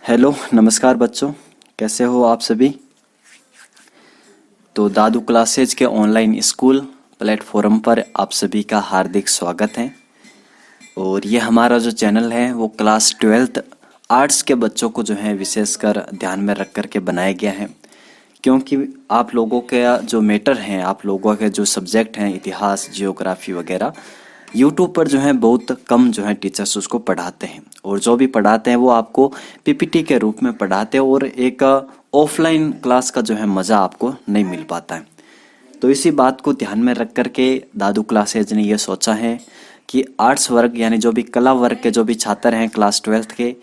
Hello नमस्कार बच्चों, कैसे हो आप सभी। तो दादू क्लासेज के ऑनलाइन स्कूल प्लेटफॉर्म पर आप सभी का हार्दिक स्वागत है। और ये हमारा जो चैनल है वो क्लास 12th आर्ट्स के बच्चों को जो है विशेषकर ध्यान में रख कर के बनाया गया है, क्योंकि आप लोगों के जो मैटर हैं, आप लोगों के जो सब्जेक्ट हैं, इतिहास, जियोग्राफी वगैरह, यूट्यूब पर जो है बहुत कम जो है टीचर्स उसको पढ़ाते हैं, और जो भी पढ़ाते हैं वो आपको पीपीटी के रूप में पढ़ाते हैं, और एक ऑफलाइन क्लास का जो है मज़ा आपको नहीं मिल पाता है। तो इसी बात को ध्यान में रख कर के दादू क्लासेज ने ये सोचा है कि आर्ट्स वर्ग यानी जो भी कला वर्ग के जो भी छात्र हैं क्लास 12th के,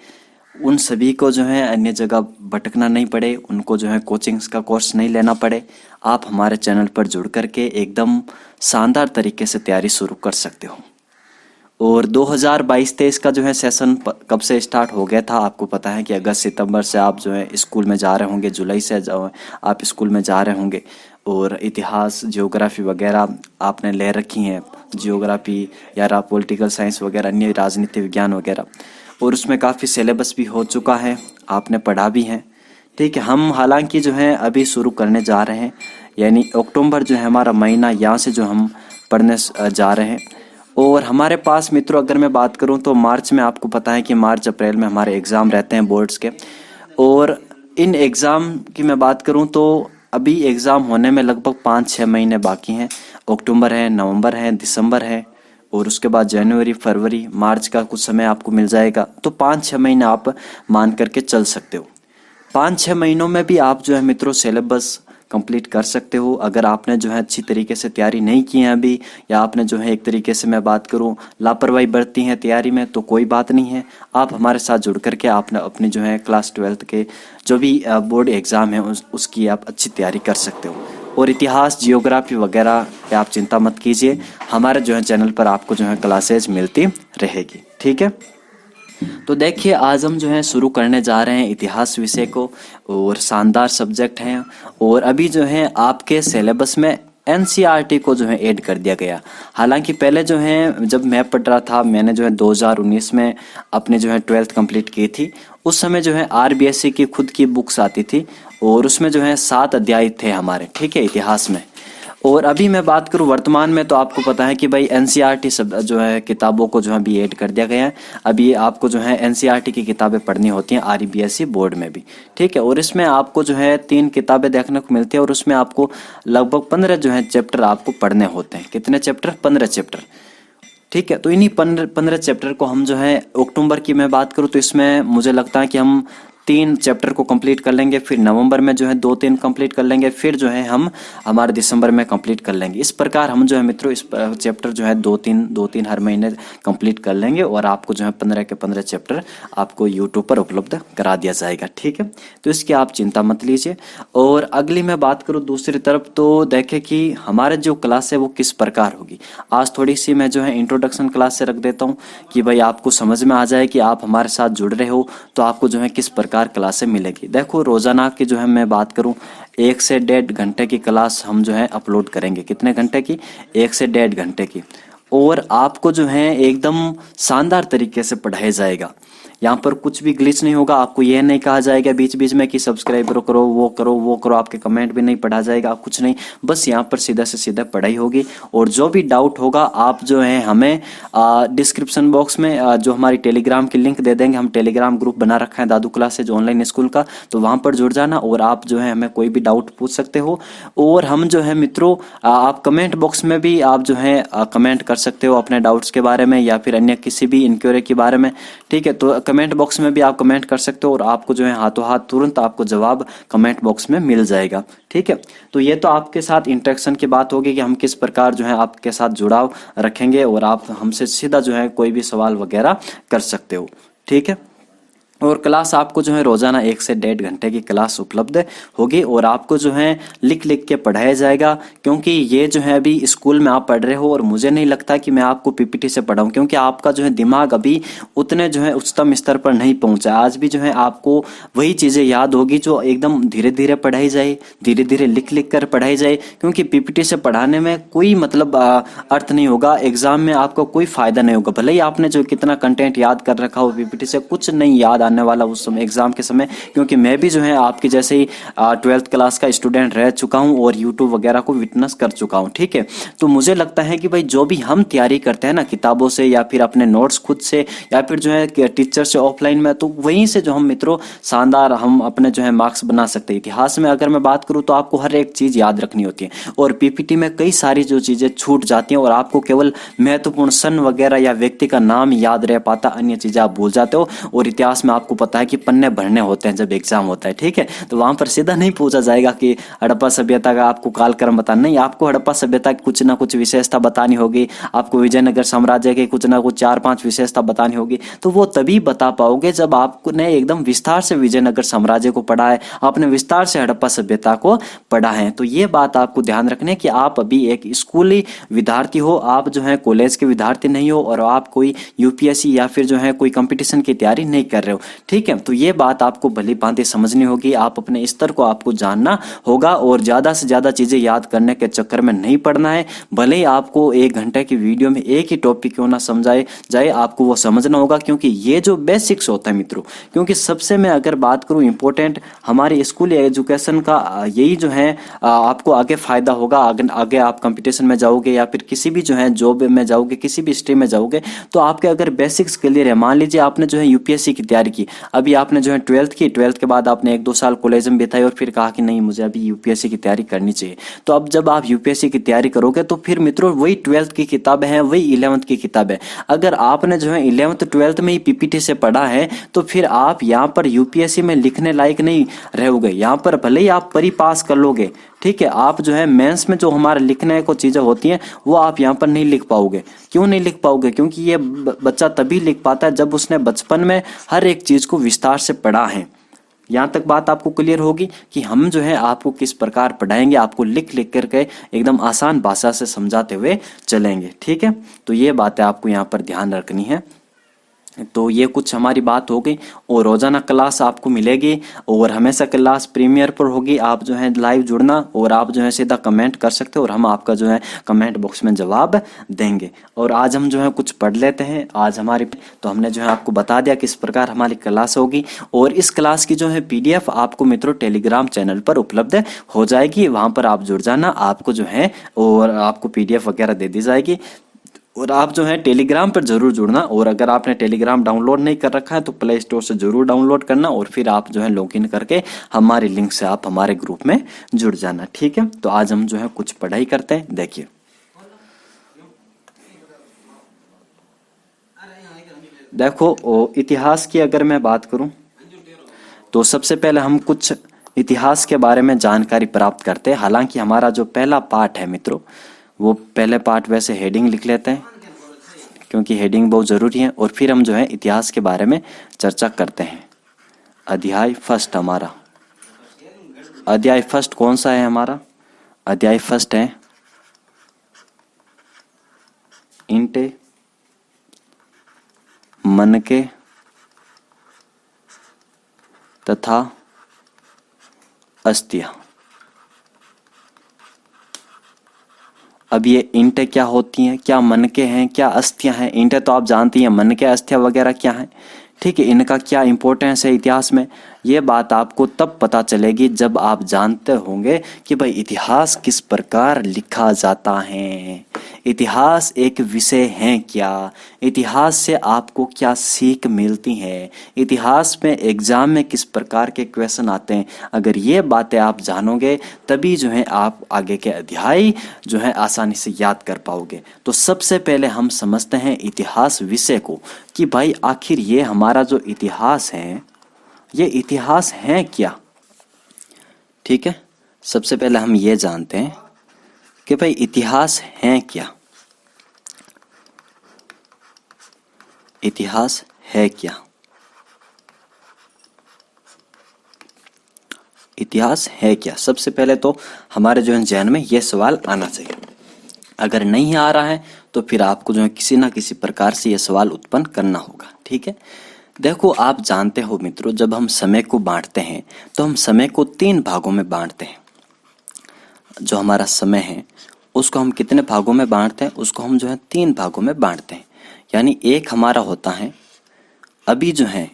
उन सभी को जो है अन्य जगह भटकना नहीं पड़े, उनको जो है कोचिंग्स का कोर्स नहीं लेना पड़े। आप हमारे चैनल पर जुड़ कर के एकदम शानदार तरीके से तैयारी शुरू कर सकते हो। और 2022-23 का जो है सेशन कब से स्टार्ट हो गया था, आपको पता है कि अगस्त सितंबर से आप जो है स्कूल में जा रहे होंगे, जुलाई से आप स्कूल में जा रहे होंगे, और इतिहास, जियोग्राफी वगैरह आपने ले रखी हैं, जियोग्राफी या पॉलिटिकल साइंस वगैरह, अन्य राजनीति विज्ञान वगैरह, और उसमें काफ़ी सिलेबस भी हो चुका है, आपने पढ़ा भी है। ठीक है, हम हालांकि जो है अभी शुरू करने जा रहे हैं, यानी अक्टूबर जो है हमारा महीना, यहाँ से जो हम पढ़ने जा रहे हैं। और हमारे पास मित्रों अगर मैं बात करूं तो मार्च में, आपको पता है कि मार्च अप्रैल में हमारे एग्ज़ाम रहते हैं बोर्ड्स के, और इन एग्ज़ाम की मैं बात करूं तो अभी एग्ज़ाम होने में लगभग 5-6 महीने बाकी हैं। अक्टूबर है, नवंबर है, दिसंबर है, और उसके बाद जनवरी, फरवरी, मार्च का कुछ समय आपको मिल जाएगा। तो 5-6 महीने आप मान करके चल सकते हो। 5-6 महीनों में भी आप जो है मित्रों सिलेबस कंप्लीट कर सकते हो। अगर आपने जो है अच्छी तरीके से तैयारी नहीं की है अभी, या आपने जो है एक तरीके से मैं बात करूं लापरवाही बरती है तैयारी में, तो कोई बात नहीं है। आप हमारे साथ जुड़ करके आपने अपनी जो है क्लास 12th के जो भी बोर्ड एग्ज़ाम है उसकी आप अच्छी तैयारी कर सकते हो। और इतिहास, जियोग्राफी वगैरह पे आप चिंता मत कीजिए, हमारे जो है चैनल पर आपको जो है क्लासेज मिलती रहेगी। ठीक है, तो देखिए आज हम जो है शुरू करने जा रहे हैं इतिहास विषय को, और शानदार सब्जेक्ट हैं। और अभी जो है आपके सिलेबस में एनसीईआरटी को जो है ऐड कर दिया गया। हालांकि पहले जो है जब मैं पढ़ रहा था, मैंने जो है 2019 में अपने जो है 12th कंप्लीट की थी, उस समय जो है आरबीएससी की खुद की बुक्स आती थी, और उसमें जो है 7 अध्याय थे हमारे, ठीक है, इतिहास में। और अभी मैं बात करूं वर्तमान में, तो आपको पता है कि भाई एनसीईआरटी सब जो है किताबों को जो है अभी ऐड कर दिया गया है। अभी आपको जो है एनसीईआरटी की किताबें पढ़नी होती हैं आरबीएससी बोर्ड में भी, ठीक है। और इसमें आपको जो है 3 किताबें देखने को मिलती है, और उसमें आपको लगभग 15 जो है चैप्टर आपको पढ़ने होते हैं। कितने चैप्टर? 15 चैप्टर, ठीक है। तो इन्हीं 15 चैप्टर को हम जो है अक्टूबर की मैं बात करूँ तो इसमें मुझे लगता है कि हम 3 चैप्टर को कंप्लीट कर लेंगे, फिर नवंबर में जो है 2-3 कंप्लीट कर लेंगे, फिर जो है हम हमारे दिसंबर में कंप्लीट कर लेंगे। इस प्रकार हम जो है मित्रों इस चैप्टर जो है 2-3 हर महीने कंप्लीट कर लेंगे, और आपको जो है 15 के 15 चैप्टर आपको यूट्यूब पर उपलब्ध करा दिया जाएगा। ठीक है, तो इसकी आप चिंता मत लीजिए। और अगली मैं बात करूँ दूसरी तरफ, तो देखें कि हमारे जो क्लास है वो किस प्रकार होगी। आज थोड़ी सी मैं जो है इंट्रोडक्शन क्लास से रख देता हूँ कि भाई आपको समझ में आ जाए कि आप हमारे साथ जुड़ रहे हो तो आपको जो है किस प्रकार क्लासें मिलेगी। देखो रोजाना की जो है मैं बात करूं 1 से 1.5 घंटे की क्लास हम जो है अपलोड करेंगे। कितने घंटे की? 1 से 1.5 घंटे की। और आपको जो है एकदम शानदार तरीके से पढ़ाया जाएगा। यहाँ पर कुछ भी ग्लिच नहीं होगा। आपको यह नहीं कहा जाएगा बीच बीच में कि सब्सक्राइब करो, वो करो, वो करो, आपके कमेंट भी नहीं पढ़ा जाएगा, कुछ नहीं। बस यहाँ पर सीधा से सीधा पढ़ाई होगी। और जो भी डाउट होगा आप जो है हमें डिस्क्रिप्शन बॉक्स में जो हमारी टेलीग्राम की लिंक दे देंगे। हम टेलीग्राम ग्रुप बना रखा है दादू क्लासेज ऑनलाइन स्कूल का, तो वहाँ पर जुड़ जाना और आप जो है हमें कोई भी डाउट पूछ सकते हो। और हम जो है मित्रों आप कमेंट बॉक्स में भी आप जो है कमेंट कर सकते हो अपने डाउट्स के बारे में या फिर अन्य किसी भी इंक्वायरी के बारे में। ठीक है, तो कमेंट बॉक्स में भी आप कमेंट कर सकते हो और आपको जो है हाथों हाथ तुरंत आपको जवाब कमेंट बॉक्स में मिल जाएगा। ठीक है, तो ये तो आपके साथ इंटरेक्शन की बात होगी कि हम किस प्रकार जो है आपके साथ जुड़ाव रखेंगे और आप हमसे सीधा जो है कोई भी सवाल वगैरह कर सकते हो। ठीक है, और क्लास आपको जो है रोजाना 1 से 1.5 घंटे की क्लास उपलब्ध होगी और आपको जो है लिख लिख के पढ़ाया जाएगा। क्योंकि ये जो है अभी स्कूल में आप पढ़ रहे हो और मुझे नहीं लगता कि मैं आपको पीपीटी से पढ़ाऊं, क्योंकि आपका जो है दिमाग अभी उतने जो है उच्चतम स्तर पर नहीं पहुंचा। आज भी जो है आपको वही चीजें याद होगी जो एकदम धीरे धीरे पढ़ाई जाए, धीरे धीरे लिख लिख कर पढ़ाई जाए। क्योंकि पीपीटी से पढ़ाने में कोई मतलब अर्थ नहीं होगा, एग्जाम में आपको कोई फायदा नहीं होगा। भले ही आपने जो कितना कंटेंट याद कर रखा हो पीपीटी से कुछ नहीं याद आने वाला उस समय एग्जाम के समय, क्योंकि मैं भी जो है आपके जैसे ही 12th क्लास का स्टूडेंट रह चुका हूँ और यूट्यूब वगैरह को विटनेस कर चुका हूँ। ठीक है, तो मुझे लगता है कि भाई जो भी हम तैयारी करते हैं ना किताबों से या फिर अपने नोट्स खुद से या फिर जो है टीचर से ऑफलाइन में, तो वहीं से जो हम मित्रों शानदार हम अपने जो है मार्क्स बना सकते हैं। इतिहास में अगर मैं बात करूँ तो आपको हर एक चीज याद रखनी होती है और पीपीटी में कई सारी जो चीजें छूट जाती हैं और आपको केवल महत्वपूर्ण सन वगैरह या व्यक्ति का नाम याद रह पाता, अन्य चीजें आप भूल जाते हो। और इतिहास में आपको पता है कि पन्ने भरने होते हैं जब एग्जाम होता है। ठीक है, तो वहां पर सीधा नहीं पूछा जाएगा कि हड़प्पा सभ्यता का आपको कालक्रम बताना, नहीं, आपको हड़प्पा सभ्यता की कुछ ना कुछ विशेषता बतानी होगी, आपको विजयनगर साम्राज्य की कुछ ना कुछ 4-5 विशेषता बतानी होगी। तो वो तभी बता पाओगे जब आपने एकदम विस्तार से विजयनगर साम्राज्य को पढ़ा है, आपने विस्तार से हड़प्पा सभ्यता को पढ़ा है। तो ये बात आपको ध्यान रखने कि आप अभी एक स्कूली विद्यार्थी हो, आप जो है कॉलेज के विद्यार्थी नहीं हो और आप कोई यूपीएससी या फिर जो है कोई कंपटीशन की तैयारी नहीं कर रहे हो। ठीक है, तो ये बात आपको भली भांति समझनी होगी, आप अपने स्तर को आपको जानना होगा और ज्यादा से ज्यादा चीजें याद करने के चक्कर में नहीं पड़ना है। भले ही आपको 1 घंटे की वीडियो में एक ही टॉपिक क्यों ना समझाए जाए, आपको वो समझना होगा, क्योंकि ये जो बेसिक्स होता है मित्रों, क्योंकि सबसे मैं अगर बात करूं इंपॉर्टेंट हमारे स्कूल एजुकेशन का यही जो है आपको आगे फायदा होगा। आगे आप कंपटीशन में जाओगे या फिर किसी भी जो है जॉब में जाओगे, किसी भी स्ट्रीम में जाओगे, तो आपके अगर बेसिक्स क्लियर है, मान लीजिए आपने जो है यूपीएससी की तैयारी की, अभी आपने जो है 12th की, 12th के बाद आपने 1-2 साल कॉलेज में बिताई और फिर कहा कि नहीं मुझे अभी यूपीएससी की तैयारी करनी चाहिए। तो अब जब आप यूपीएससी की तैयारी करोगे तो फिर मित्रों वही 12th की किताबें हैं, वही 11th की किताब है। अगर आपने जो है 11th 12th में ही पीपीटी से पढ़ा है तो फिर आप यहाँ पर यूपीएससी में लिखने लायक नहीं रहोगे। यहाँ पर भले ही आप परी पास कर लोगे, ठीक है, आप जो है मेंस में जो हमारे लिखने को चीजें होती हैं वो आप यहाँ पर नहीं लिख पाओगे। क्यों नहीं लिख पाओगे? क्योंकि ये बच्चा तभी लिख पाता है जब उसने बचपन में हर एक चीज को विस्तार से पढ़ा है। यहाँ तक बात आपको क्लियर होगी कि हम जो है आपको किस प्रकार पढ़ाएंगे, आपको लिख लिख करके एकदम आसान भाषा से समझाते हुए चलेंगे। ठीक है, तो ये बातें आपको यहाँ पर ध्यान रखनी है। तो ये कुछ हमारी बात हो गई और रोजाना क्लास आपको मिलेगी और हमेशा क्लास प्रीमियर पर होगी। आप जो है लाइव जुड़ना और आप जो है सीधा कमेंट कर सकते हो और हम आपका जो है कमेंट बॉक्स में जवाब देंगे। और आज हम जो है कुछ पढ़ लेते हैं। आज हमारी तो हमने जो है आपको बता दिया किस प्रकार हमारी क्लास होगी और इस क्लास की जो है पीडीएफ आपको मित्रों टेलीग्राम चैनल पर उपलब्ध हो जाएगी। वहां पर आप जुड़ जाना, आपको जो है और आपको पीडीएफ वगैरह दे दी जाएगी और आप जो है टेलीग्राम पर जरूर जुड़ना। और अगर आपने टेलीग्राम डाउनलोड नहीं कर रखा है तो प्ले स्टोर से जरूर डाउनलोड करना और फिर आप जो है लॉगिन करके हमारे लिंक से आप हमारे ग्रुप में जुड़ जाना। ठीक है, तो आज हम जो है कुछ पढ़ाई करते हैं। देखिए देखो इतिहास की अगर मैं बात करूं तो सबसे पहले हम कुछ इतिहास के बारे में जानकारी प्राप्त करते हैं। हालांकि हमारा जो पहला पार्ट है मित्रों, वो पहले पार्ट वैसे हेडिंग लिख लेते हैं क्योंकि हेडिंग बहुत ज़रूरी है और फिर हम जो है इतिहास के बारे में चर्चा करते हैं। अध्याय फर्स्ट हमारा, अध्याय फर्स्ट कौन सा है हमारा? अध्याय फर्स्ट है ईंटे, मनके तथा अस्थियां। अब ये ईंटें क्या होती हैं, क्या मनके हैं, क्या अस्थियां हैं? ईंटें तो आप जानती हैं, मनके अस्थियां वगैरह क्या हैं? ठीक है, इनका क्या इंपॉर्टेंस है इतिहास में, ये बात आपको तब पता चलेगी जब आप जानते होंगे कि भाई इतिहास किस प्रकार लिखा जाता है, इतिहास एक विषय है क्या, इतिहास से आपको क्या सीख मिलती है, इतिहास में एग्जाम में किस प्रकार के क्वेश्चन आते हैं। अगर ये बातें आप जानोगे तभी जो है आप आगे के अध्याय जो है आसानी से याद कर पाओगे। तो सबसे पहले हम समझते हैं इतिहास विषय को कि भाई आखिर ये हमारा जो इतिहास है ये इतिहास है क्या। ठीक है, सबसे पहले हम ये जानते हैं कि भाई इतिहास है क्या, इतिहास है क्या, इतिहास है क्या। सबसे पहले तो हमारे जो है जहन में ये सवाल आना चाहिए। अगर नहीं आ रहा है तो फिर आपको जो है किसी ना किसी प्रकार से ये सवाल उत्पन्न करना होगा। ठीक है, देखो आप जानते हो मित्रों, जब हम समय को बांटते हैं तो हम समय को 3 भागों में बांटते हैं। जो हमारा समय है उसको हम कितने भागों में बांटते हैं? उसको हम जो है 3 भागों में बांटते हैं। यानी एक हमारा होता है अभी जो है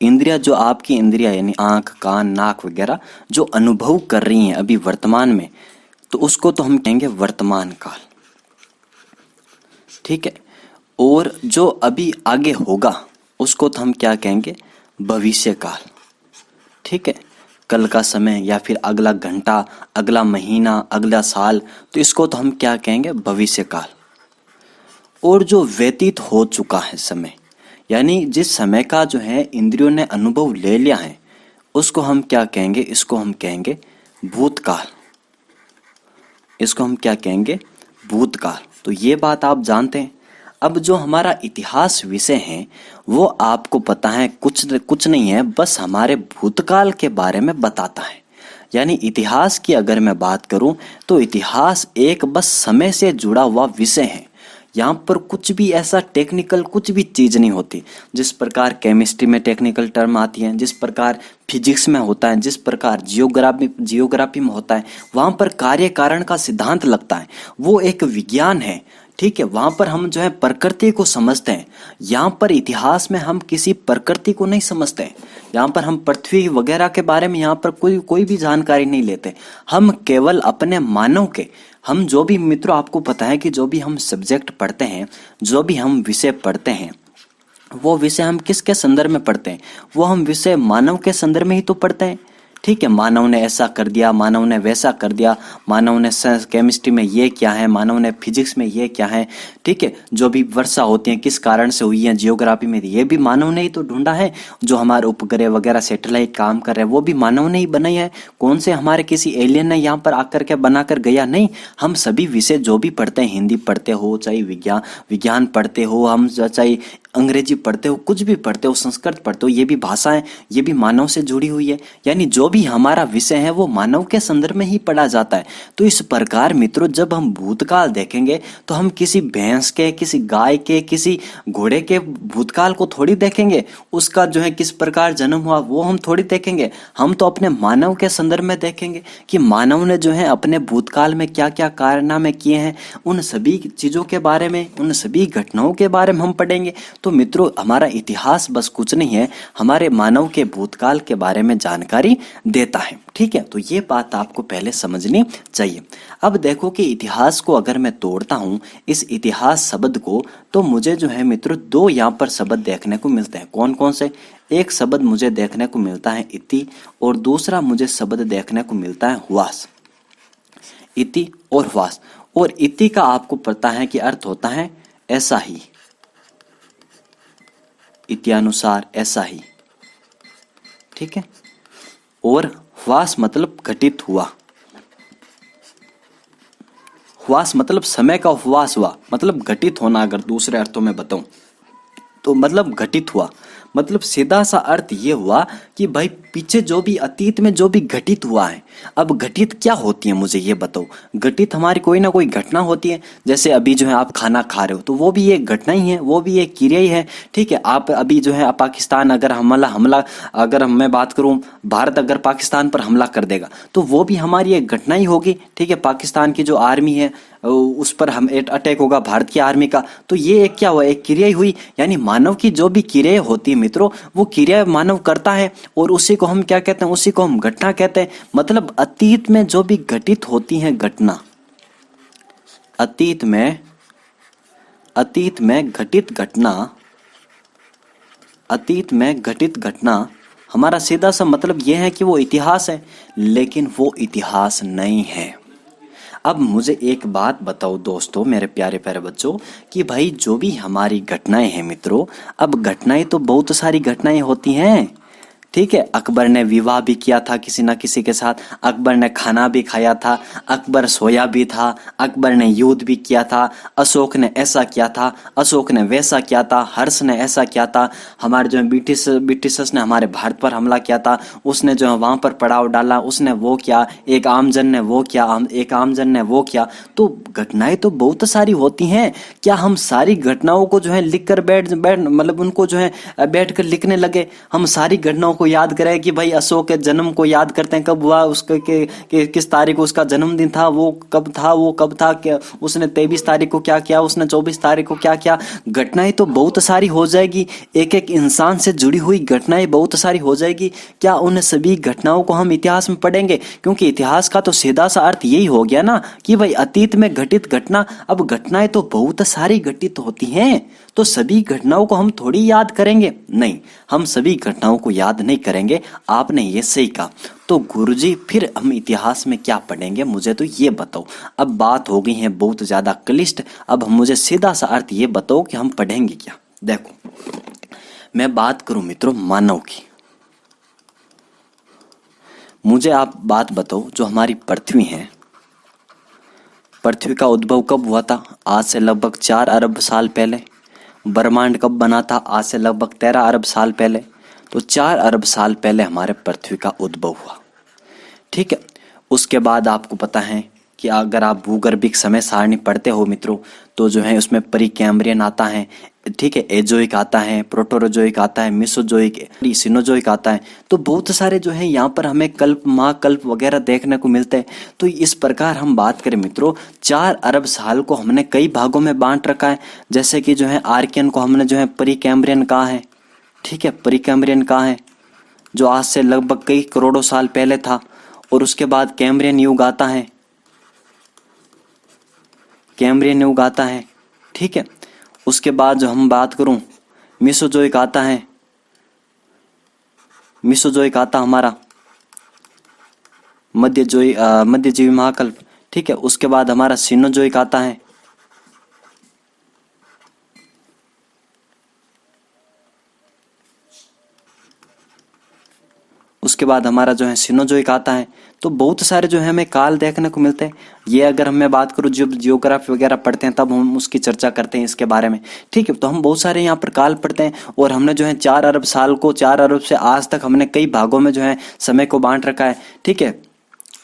इंद्रिया, जो आपकी इंद्रिया यानी आंख, कान, नाक वगैरह जो अनुभव कर रही हैं अभी वर्तमान में, तो उसको तो हम कहेंगे वर्तमान काल। ठीक है। और जो अभी आगे होगा उसको तो हम क्या कहेंगे, भविष्य काल। ठीक है। कल का समय या फिर अगला घंटा, अगला महीना, अगला साल, तो इसको तो हम क्या कहेंगे, भविष्य काल। और जो व्यतीत हो चुका है समय, यानी जिस समय का जो है इंद्रियों ने अनुभव ले लिया है, उसको हम क्या कहेंगे, इसको हम कहेंगे भूतकाल। इसको हम क्या कहेंगे, भूतकाल। तो ये बात आप जानते हैं। अब जो हमारा इतिहास विषय है वो आपको पता है कुछ नहीं है, बस हमारे भूतकाल के बारे में बताता है। यानी इतिहास की अगर मैं बात करूं तो इतिहास एक बस समय से जुड़ा हुआ विषय है। यहाँ पर कुछ भी ऐसा टेक्निकल कुछ भी चीज़ नहीं होती। जिस प्रकार केमिस्ट्री में टेक्निकल टर्म आती हैं, जिस प्रकार फिजिक्स में होता है, जिस प्रकार जियोग्राफी में होता है, वहाँ पर कार्य कारण का सिद्धांत लगता है, वो एक विज्ञान है। ठीक है। वहाँ पर हम जो है प्रकृति को समझते हैं। यहाँ पर इतिहास में हम किसी प्रकृति को नहीं समझते हैं। यहाँ पर हम पृथ्वी वगैरह के बारे में यहाँ पर कोई भी जानकारी नहीं लेते। हम केवल अपने मानव के, हम जो भी मित्रों आपको पता है कि जो भी हम सब्जेक्ट पढ़ते हैं, जो भी हम विषय पढ़ते हैं, वो विषय हम किसके संदर्भ में पढ़ते हैं, वो हम विषय मानव के संदर्भ में ही तो पढ़ते हैं। ठीक है। मानव ने ऐसा कर दिया, मानव ने वैसा कर दिया, मानव ने केमिस्ट्री में ये क्या है, मानव ने फिजिक्स में ये क्या है। ठीक है। जो भी वर्षा होती है किस कारण से हुई है, जियोग्राफी में ये भी मानव ने ही तो ढूंढा है। जो हमारे उपग्रह वगैरह सैटेलाइट काम कर रहे हैं वो भी मानव ने ही बनाई है। कौन से हमारे किसी एलियन ने यहाँ पर आकर के बना कर गया, नहीं। हम सभी विषय जो भी पढ़ते हैं, हिंदी पढ़ते हो, चाहे विज्ञान पढ़ते हो, हम चाहे अंग्रेजी पढ़ते हो, कुछ भी पढ़ते हो, संस्कृत पढ़ते हो, ये भी भाषाएं, ये भी मानव से जुड़ी हुई है। यानी जो भी हमारा विषय है वो मानव के संदर्भ में ही पढ़ा जाता है। तो इस प्रकार मित्रों जब हम भूतकाल देखेंगे तो हम किसी भैंस के, किसी गाय के, किसी घोड़े के भूतकाल को थोड़ी देखेंगे। उसका जो है किस प्रकार जन्म हुआ वो हम थोड़ी देखेंगे। हम तो अपने मानव के संदर्भ में देखेंगे कि मानव ने जो है अपने भूतकाल में क्या क्या कारनामे किए हैं, उन सभी चीज़ों के बारे में, उन सभी घटनाओं के बारे में हम पढ़ेंगे। तो मित्रों हमारा इतिहास बस कुछ नहीं है, हमारे मानव के भूतकाल के बारे में जानकारी देता है। ठीक है। तो ये बात आपको पहले समझनी चाहिए। अब देखो कि इतिहास को अगर मैं तोड़ता हूँ, इस इतिहास शब्द को, तो मुझे जो है मित्रों दो यहाँ पर शब्द देखने को मिलते हैं। कौन कौन से? एक शब्द मुझे देखने को मिलता है इति, और दूसरा मुझे शब्द देखने को मिलता है हुआस। इति और हुआस। और इति का आपको पता है कि अर्थ होता है ऐसा ही, इत्यानुसार ऐसा ही। ठीक है। और हुआस मतलब घटित हुआ। हुआस मतलब समय का हुआस हुआ, मतलब घटित होना। अगर दूसरे अर्थों में बताऊं तो मतलब घटित हुआ, मतलब सीधा सा अर्थ ये हुआ कि भाई पीछे जो भी अतीत में जो भी घटित हुआ है। अब घटित क्या होती है मुझे ये बताओ। घटित हमारी कोई ना कोई घटना होती है। जैसे अभी जो है आप खाना खा रहे हो तो वो भी एक घटना ही है, वो भी एक क्रिया ही है। ठीक है। आप अभी जो है पाकिस्तान अगर हमला अगर मैं बात करूं, भारत अगर पाकिस्तान पर हमला कर देगा तो वो भी हमारी एक घटना ही होगी। ठीक है। पाकिस्तान की जो आर्मी है उस पर हम अटैक होगा भारत की आर्मी का, तो ये एक क्या हुआ, एक क्रिया ही हुई। यानी मानव की जो भी क्रिया होती है मित्रों, वो क्रिया मानव करता है और उसी को हम क्या कहते हैं, उसी को हम घटना कहते हैं। मतलब अतीत में जो भी घटित होती है घटना, अतीत में घटित घटना, अतीत में घटित घटना, हमारा सीधा सा मतलब यह है कि वो इतिहास है, लेकिन वो इतिहास नहीं है। अब मुझे एक बात बताओ दोस्तों, मेरे प्यारे प्यारे बच्चों, कि भाई जो भी हमारी घटनाएं हैं मित्रों, अब घटनाएं तो बहुत सारी घटनाएं होती हैं। ठीक है। अकबर ने विवाह भी किया था किसी ना किसी के साथ, अकबर ने खाना भी खाया था, अकबर सोया भी था, अकबर ने युद्ध भी किया था, अशोक ने ऐसा किया था, अशोक ने वैसा किया था, हर्ष ने ऐसा किया था, हमारे जो ब्रिटिशर्स ने हमारे भारत पर हमला किया था, उसने जो है वहाँ पर पड़ाव डाला, उसने वो किया, एक आमजन ने वो किया, एक आमजन ने वो किया। तो घटनाएं तो बहुत सारी होती हैं। क्या हम सारी घटनाओं को जो है लिख कर बैठ मतलब उनको जो है बैठ कर लिखने लगे, हम सारी घटनाओं को याद करें कि भाई अशोक के जन्म को याद करते हैं, कब हुआ उसके के किस तारीख को उसका जन्मदिन था, वो कब था, क्या उसने 23 तारीख को क्या किया, उसने 24 तारीख को क्या किया। घटनाएं तो बहुत सारी हो जाएगी, एक एक इंसान से जुड़ी हुई घटनाएं बहुत सारी हो जाएगी। क्या उन सभी घटनाओं को हम इतिहास में पढ़ेंगे? क्योंकि इतिहास का तो सीधा सा अर्थ यही हो गया ना कि भाई अतीत में घटित घटना। अब घटनाएं तो बहुत सारी घटित होती हैं, तो सभी घटनाओं को हम थोड़ी याद करेंगे? नहीं, हम सभी घटनाओं को याद नहीं करेंगे। आपने ये सही कहा। तो गुरुजी फिर हम इतिहास में क्या पढ़ेंगे, मुझे तो ये बताओ। अब बात हो गई है बहुत ज्यादा क्लिष्ट, अब हम मुझे सीधा सा अर्थ ये बताओ कि हम पढ़ेंगे क्या। देखो, मैं बात करूं मित्रों मानव की, मुझे आप बात बताओ, जो हमारी पृथ्वी है, पृथ्वी का उद्भव कब हुआ था? आज से लगभग 4 अरब साल पहले। ब्रह्मांड कब बना था? आज से लगभग 13 अरब साल पहले। तो 4 अरब साल पहले हमारे पृथ्वी का उद्भव हुआ, ठीक है। उसके बाद आपको पता है कि अगर आप भूगर्भिक समय सारणी पढ़ते हो मित्रों, तो जो है उसमें प्रीकैम्ब्रियन आता है, ठीक है, एजोइक आता है, प्रोटोरोजोइक आता है, मिसोजोइक, सिनोजोइक आता है। तो बहुत सारे जो है यहाँ पर हमें कल्प, महाकल्प वगैरह देखने को मिलते हैं। तो इस प्रकार हम बात करें मित्रों, 4 अरब साल को हमने कई भागों में बांट रखा है। जैसे कि जो है आर्कियन को हमने जो है प्रीकैम्ब्रियन कहा है, ठीक है, प्रीकैम्ब्रियन कहा है, जो आज से लगभग कई करोड़ों साल पहले था। और उसके बाद कैम्ब्रियन युग आता है, कैम्ब्रियन युग आता है, ठीक है। उसके बाद जो हम बात करूं, मिसोजोइक आता है, मिसोजोइक आता हमारा मध्यजीवी महाकल्प, ठीक है। उसके बाद हमारा सिनोजोइक आता है, उसके बाद हमारा जो है सिनोजोइक आता है। तो बहुत सारे जो है हमें काल देखने को मिलते हैं। ये अगर मैं बात करूँ, जब जियोग्राफी वगैरह पढ़ते हैं तब हम उसकी चर्चा करते हैं इसके बारे में, ठीक है। तो हम बहुत सारे यहाँ पर काल पढ़ते हैं, और हमने जो है 4 अरब साल को, 4 अरब से आज तक हमने कई भागों में जो है समय को बांट रखा है, ठीक है।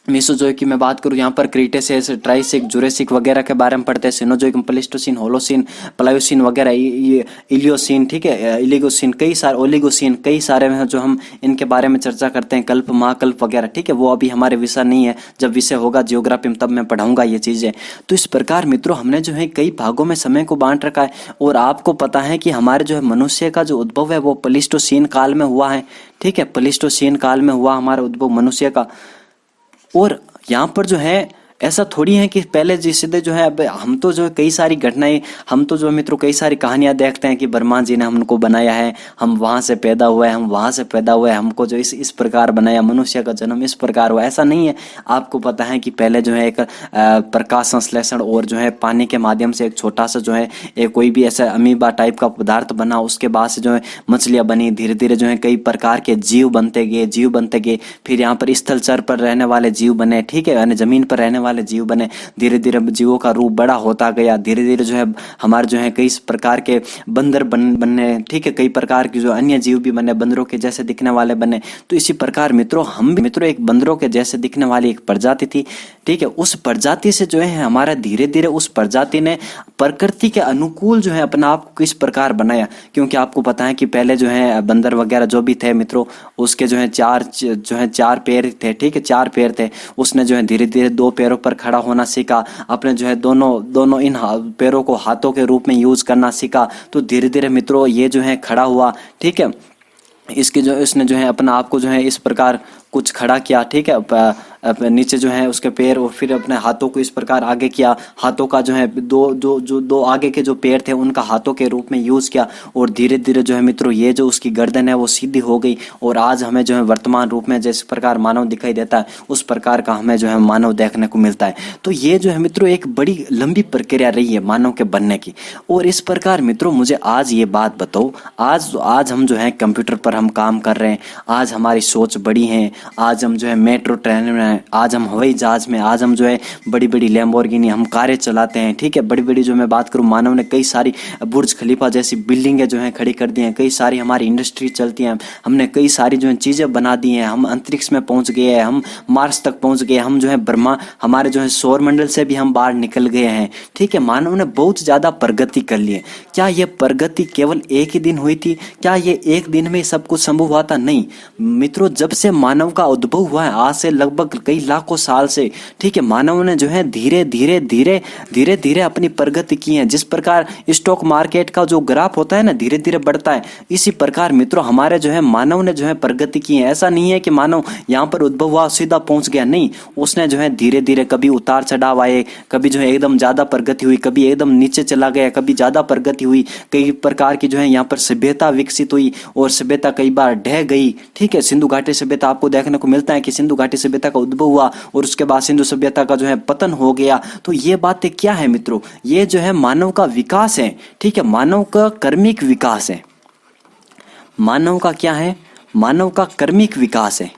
मिसोजोइक की मैं बात करूँ, यहाँ पर क्रीटेशियस, ट्राइसिक, जुरेसिक वगैरह के बारे में पढ़ते हैं। सिनोजोइक में प्लेस्टोसीन, होलोसीन, प्लायोसीन वगैरह, ये इलियोसीन, ठीक है, इलिगोसीन, कई सारे, ओलिगोसीन, कई सारे हैं जो हम इनके बारे में चर्चा करते हैं, कल्प, महाकल्प वगैरह, ठीक है। वो अभी हमारे विषय नहीं है, जब विषय होगा जियोग्राफी में तब मैं पढ़ाऊंगा ये चीज़ें। तो इस प्रकार मित्रों हमने जो है कई भागों में समय को बांट रखा है। और आपको पता है कि हमारे जो है मनुष्य का जो उद्भव है वो प्लीस्टोसीन काल में हुआ है, ठीक है, प्लीस्टोसीन काल में हुआ हमारा उद्भव मनुष्य का। और यहाँ पर जो है ऐसा थोड़ी है कि पहले जिससे जो है, अब हम तो जो कई सारी घटनाएं, हम तो जो मित्रों कई सारी कहानियां देखते हैं कि ब्रह्मा जी ने हमको बनाया है, हम वहां से पैदा हुए, हम वहां से पैदा हुए, हमको जो इस प्रकार बनाया, मनुष्य का जन्म इस प्रकार हुआ। ऐसा नहीं है। आपको पता है कि पहले जो है एक प्रकाश संश्लेषण और जो है पानी के माध्यम से एक छोटा सा जो है एक कोई भी ऐसा अमीबा टाइप का पदार्थ बना, उसके बाद से जो है मछलियां बनी, धीरे धीरे जो है कई प्रकार के जीव बनते गए, फिर यहाँ पर स्थल चर पर रहने वाले जीव बने, ठीक है, यानी जमीन पर रहने वाले जीव बने, धीरे धीरे जीवों का रूप बड़ा होता गया, धीरे धीरे जो है हमारे जो है कई प्रकार के बंदर बनने, ठीक है, कई प्रकार के जो अन्य जीव भी बने, बंदरों के जैसे दिखने वाले बने। तो इसी प्रकार मित्रों हम भी मित्रों एक बंदरों के जैसे दिखने वाली एक प्रजाति थी, ठीक है। उस प्रजाति से जो है हमारा धीरे धीरे उस प्रजाति ने प्रकृति के अनुकूल जो है अपना आप किस प्रकार बनाया। क्योंकि आपको पता है कि पहले जो है बंदर वगैरह जो भी थे मित्रों, उसके जो है चार पैर थे, ठीक है, 4 पैर थे। उसने जो है धीरे धीरे 2 पैरों पर खड़ा होना सीखा, अपने जो है दोनों इन पैरों को हाथों के रूप में यूज करना सीखा। तो धीरे धीरे मित्रों ये जो है खड़ा हुआ, ठीक है। इसने जो है अपना आप को जो है इस प्रकार कुछ खड़ा किया, ठीक है, नीचे जो है उसके पैर, और फिर अपने हाथों को इस प्रकार आगे किया, हाथों का जो है दो आगे के जो पैर थे उनका हाथों के रूप में यूज किया। और धीरे धीरे जो है मित्रों ये जो उसकी गर्दन है वो सीधी हो गई, और आज हमें जो है वर्तमान रूप में जिस प्रकार मानव दिखाई देता है उस प्रकार का हमें जो है मानव देखने को मिलता है। तो ये जो है मित्रों एक बड़ी लंबी प्रक्रिया रही है मानव के बनने की। और इस प्रकार मित्रों मुझे आज ये बात बताओ, आज हम जो है कंप्यूटर पर हम काम कर रहे हैं, आज हमारी सोच बड़ी है, आज हम जो है मेट्रो ट्रेन में हैं, आज हम हवाई जहाज में, आज हम जो है बड़ी बड़ी लैम्बोर्गिनी हम कारें चलाते हैं, ठीक है। बड़ी बड़ी जो मैं बात करूं, मानव ने कई सारी बुर्ज खलीफा जैसी बिल्डिंगें जो हैं खड़ी कर दी हैं, कई सारी हमारी इंडस्ट्री चलती हैं, हमने कई सारी जो है चीज़ें बना दी हैं, हम अंतरिक्ष में पहुंच गए हैं, हम मार्स तक पहुंच गए, हम जो है ब्रह्मा, हमारे जो है सौर मंडल से भी हम बाहर निकल गए हैं, ठीक है। मानव ने बहुत ज़्यादा प्रगति कर ली है। क्या ये प्रगति केवल एक ही दिन हुई थी? क्या ये एक दिन में सब कुछ संभव हुआ था? नहीं मित्रों, जब से मानव का उद्भव हुआ है, आज से लगभग कई लाखों साल से, ठीक है, मानव ने जो है धीरे धीरे धीरे धीरे धीरे अपनी प्रगति की है। जिस प्रकार स्टॉक मार्केट का जो ग्राफ होता है ना, धीरे धीरे बढ़ता है, इसी प्रकार मित्रों हमारे जो है मानव ने जो है प्रगति की है। ऐसा नहीं है कि मानव यहाँ पर उद्भव हुआ सीधा पहुंच गया, नहीं, उसने जो है धीरे धीरे कभी उतार चढ़ाव आए, कभी जो है एकदम ज्यादा प्रगति हुई, कभी एकदम नीचे चला गया, कभी ज्यादा प्रगति हुई, कई प्रकार की जो है यहाँ पर सभ्यता विकसित हुई और सभ्यता कई बार ढह गई, ठीक है। सिंधु घाटी सभ्यता आपको देखने को मिलता है कि सिंधु घाटी सभ्यता का उद्भव हुआ और उसके बाद सिंधु सभ्यता का जो है पतन हो गया। तो ये बातें क्या है मित्रों? ये जो है मानव का विकास है, ठीक है, मानव का कर्मिक विकास है। मानव का क्या है? मानव का कर्मिक विकास है,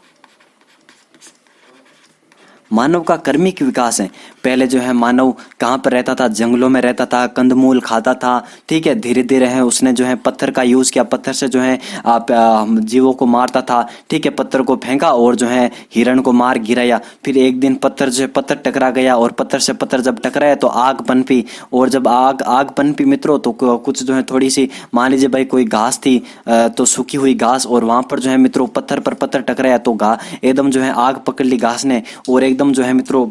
मानव का कर्मिक विकास है। पहले जो है मानव कहाँ पर रहता था? जंगलों में रहता था, कंदमूल खाता था, ठीक है। धीरे धीरे है उसने जो है पत्थर का यूज किया, पत्थर से जो है आप जीवों को मारता था, ठीक है। पत्थर को फेंका और जो है हिरण को मार गिराया। फिर एक दिन पत्थर जो है पत्थर टकरा गया और पत्थर से पत्थर जब टकराया तो आग पनपी, और जब आग पनपी मित्रों तो कुछ जो है थोड़ी सी, मान लीजिए भाई कोई घास थी तो सूखी हुई घास, और वहां पर जो है मित्रों पत्थर पर पत्थर टकराया तो एकदम जो है आग पकड़ ली घास ने, और एकदम जो है मित्रों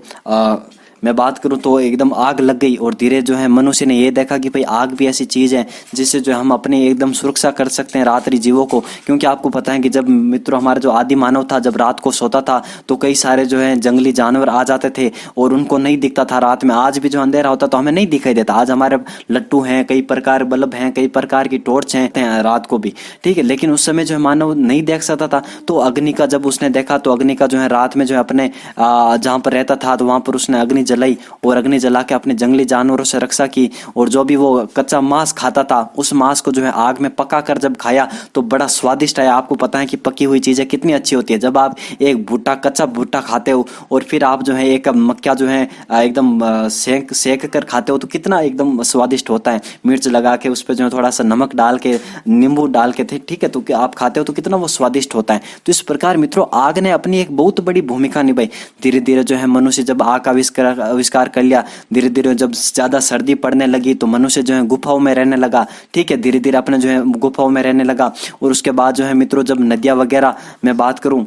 मैं बात करूं तो एकदम आग लग गई। और धीरे जो है मनुष्य ने ये देखा कि भाई आग भी ऐसी चीज है जिससे जो हम अपनी एकदम सुरक्षा कर सकते हैं रात्रि जीवों को। क्योंकि आपको पता है कि जब मित्रों हमारा जो आदि मानव था जब रात को सोता था तो कई सारे जो है जंगली जानवर आ जाते थे और उनको नहीं दिखता था रात में। आज भी जो अंधेरा होता तो हमें नहीं दिखाई देता। आज हमारे लट्टू हैं, कई प्रकार बल्ब हैं, कई प्रकार की टॉर्च हैं रात को भी, ठीक है। लेकिन उस समय जो है मानव नहीं देख सकता था। तो अग्नि का जब उसने देखा तो अग्नि का जो है रात में जो है अपने जहाँ पर रहता था तो वहां पर उसने अग्नि जलाई और अग्नि जला के अपने जंगली जानवरों से रक्षा की। और जो भी वो कच्चा मांस खाता था उस मांस को जो है आग में पका कर जब खाया तो बड़ा स्वादिष्ट आया। आपको पता है कि पकी हुई चीजें कितनी अच्छी होती है। जब आप एक भुट्टा, कच्चा भुट्टा खाते हो और फिर आप जो है एक मक्का जो है एकदम सेक कर खाते हो तो कितना एकदम स्वादिष्ट होता है। मिर्च लगा के उस पर जो है थोड़ा सा नमक डाल के, नींबू डाल के थे, ठीक है, तो आप खाते हो तो कितना वो स्वादिष्ट होता है। तो इस प्रकार मित्रों आग ने अपनी एक बहुत बड़ी भूमिका निभाई। धीरे धीरे जो है मनुष्य जब आग का आविष्कार कर लिया, धीरे धीरे जब ज्यादा सर्दी पड़ने लगी तो मनुष्य जो है गुफाओं में रहने लगा, ठीक है। धीरे धीरे अपने जो है गुफाओं में रहने लगा। और उसके बाद जो है मित्रों जब नदियां वगैरह मैं बात करूं,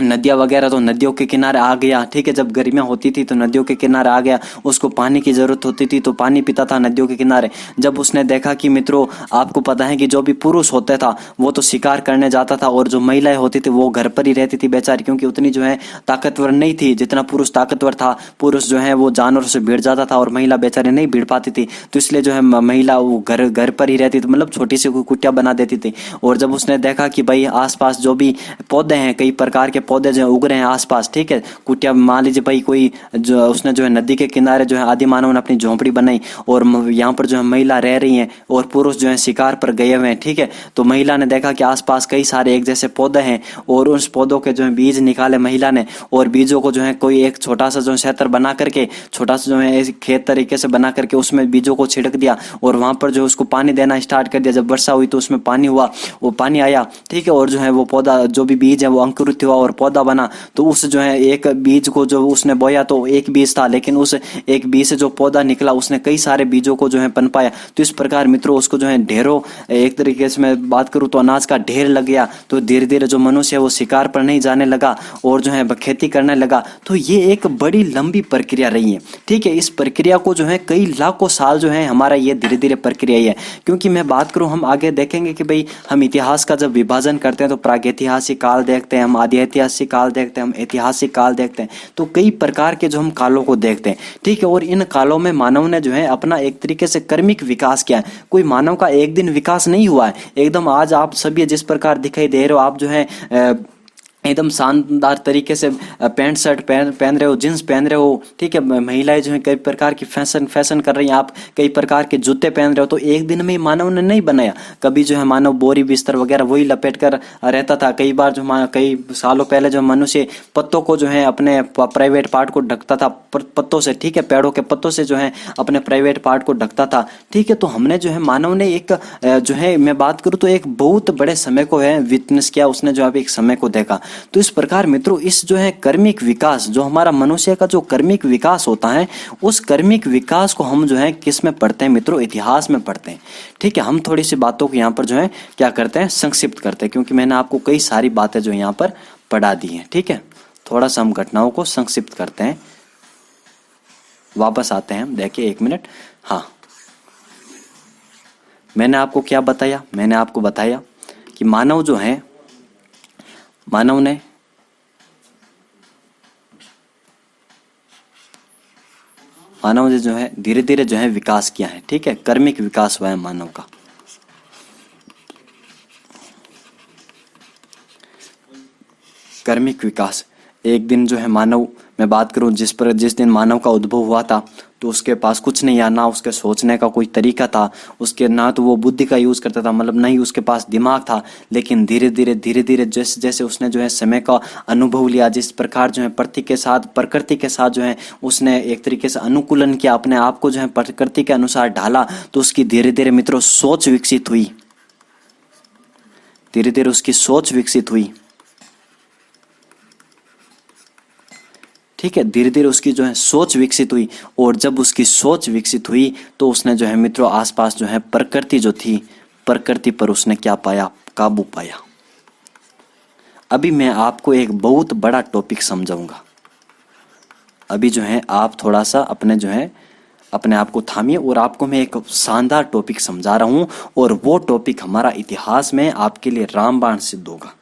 नदियाँ वगैरह तो नदियों के किनारे आ गया, ठीक है। जब गर्मियाँ होती थी तो नदियों के किनारे आ गया, उसको पानी की जरूरत होती थी तो पानी पीता था नदियों के किनारे। जब उसने देखा कि मित्रों आपको पता है कि जो भी पुरुष होता था वो तो शिकार करने जाता था और जो महिलाएं होती थी वो घर पर ही रहती थी बेचारी, क्योंकि उतनी जो है ताकतवर नहीं थी जितना पुरुष ताकतवर था। पुरुष जो है वो जानवरों से भिड़ जाता था और महिला बेचारी नहीं भिड़ पाती थी। तो इसलिए जो है महिला वो घर पर ही रहती थी, मतलब छोटी सी कुटिया बना देती थी। और जब उसने देखा कि भाई आसपास जो भी पौधे हैं, कई प्रकार के पौधे जो उग रहे हैं आसपास, ठीक है, कुटिया, मान लीजिए भाई कोई जो उसने जो है नदी के किनारे जो है आदि मानव ने अपनी झोंपड़ी बनाई और यहाँ पर जो है महिला रह रही हैं और पुरुष जो है शिकार पर गए हुए हैं, ठीक है। तो महिला ने देखा कि आसपास कई सारे एक जैसे पौधे हैं और उस पौधों के जो है बीज निकाले महिला ने और बीजों को जो है कोई एक छोटा सा जो है क्षेत्र बना करके, छोटा सा जो है खेत तरीके से बना करके उसमें बीजों को छिड़क दिया और वहां पर जो उसको पानी देना स्टार्ट कर दिया। जब वर्षा हुई तो उसमें पानी हुआ, वो पानी आया, ठीक है, और जो है वो पौधा जो भी बीज है वो अंकुरित हुआ और पौधा बना। तो उस जो है एक बीज को जो उसने बोया तो एक बीज था, लेकिन उस एक बीज से जो पौधा निकला उसने कई सारे बीजों को जो है पनपाया। तो इस प्रकार मित्रों उसको जो है ढेरों, एक तरीके से मैं बात करूं तो अनाज का ढेर लग गया। तो धीरे धीरे जो मनुष्य है वो शिकार पर नहीं जाने लगा और जो है खेती करने लगा। तो ये एक बड़ी लंबी प्रक्रिया रही है, ठीक है। इस प्रक्रिया को जो है कई लाखों साल जो है हमारा ये धीरे धीरे प्रक्रिया ही है। क्योंकि मैं बात करूं, हम आगे देखेंगे कि भाई हम इतिहास का जब विभाजन करते हैं तो प्रागैतिहासिक काल देखते हैं, हम आदि ऐतिहासिक काल देखते हैं, हम ऐतिहासिक काल देखते हैं। तो कई प्रकार के जो हम कालों को देखते हैं, ठीक है। और इन कालों में मानव ने जो है अपना एक तरीके से कर्मिक विकास किया है। कोई मानव का एक दिन विकास नहीं हुआ है एकदम। आज आप सभी जिस प्रकार दिखाई दे रहे हो, आप जो है एकदम शानदार तरीके से पैंट शर्ट पहन रहे हो, जींस पहन रहे हो, ठीक है। महिलाएं जो है कई प्रकार की फैशन कर रही हैं, आप कई प्रकार के जूते पहन रहे हो। तो एक दिन में ही मानव ने नहीं बनाया, कभी जो है मानव बोरी बिस्तर वगैरह वही लपेट कर रहता था। कई बार जो कई सालों पहले जो मनुष्य पत्तों को जो है अपने प्राइवेट पार्ट को ढकता था पत्तों से, ठीक है, पेड़ों के पत्तों से जो है अपने प्राइवेट पार्ट को ढकता था, ठीक है। तो हमने जो है मानव ने एक जो है मैं बात करूँ तो एक बहुत बड़े समय को है विटनेस किया, उसने जो है एक समय को देखा। तो इस प्रकार मित्रों इस जो है कर्मिक विकास, जो हमारा मनुष्य का जो कर्मिक विकास होता है, उस कर्मिक विकास को हम जो है किस में पढ़ते हैं मित्रों, इतिहास में पढ़ते हैं, ठीक है। हम थोड़ी सी बातों को यहाँ पर जो है क्या करते हैं, संक्षिप्त करते हैं, क्योंकि मैंने आपको कई सारी बातें जो यहाँ पर पढ़ा दी हैं, ठीक है। थोड़ा सा हम घटनाओं को संक्षिप्त करते हैं, वापस आते हैं। देखिए 1 मिनट। हाँ, मैंने आपको क्या बताया, मैंने आपको बताया कि मानव जो है, मानव ने जो है धीरे धीरे जो है विकास किया है, ठीक है। कर्मिक विकास हुआ है मानव का। कर्मिक विकास, एक दिन जो है मानव, मैं बात करूं जिस दिन मानव का उद्भव हुआ था, तो उसके पास कुछ नहीं, या ना उसके सोचने का कोई तरीका था, उसके ना तो वो बुद्धि का यूज करता था, मतलब नहीं उसके पास दिमाग था। लेकिन धीरे धीरे जैसे जैसे उसने जो है समय का अनुभव लिया, जिस प्रकार जो है प्रकृति के साथ जो है उसने एक तरीके से अनुकूलन किया, अपने आप को जो है प्रकृति के अनुसार ढाला, तो उसकी धीरे धीरे मित्रों सोच विकसित हुई, धीरे धीरे उसकी सोच विकसित हुई, ठीक है। धीरे धीरे उसकी जो है सोच विकसित हुई, और जब उसकी सोच विकसित हुई तो उसने जो है मित्रों आसपास जो है प्रकृति जो थी, प्रकृति पर उसने क्या पाया, काबू पाया। अभी मैं आपको एक बहुत बड़ा टॉपिक समझाऊंगा। अभी जो है आप थोड़ा सा अपने आप को थामिए, और आपको मैं एक शानदार टॉपिक समझा रहा हूं, और वो टॉपिक हमारा इतिहास में आपके लिए रामबाण सिद्ध होगा।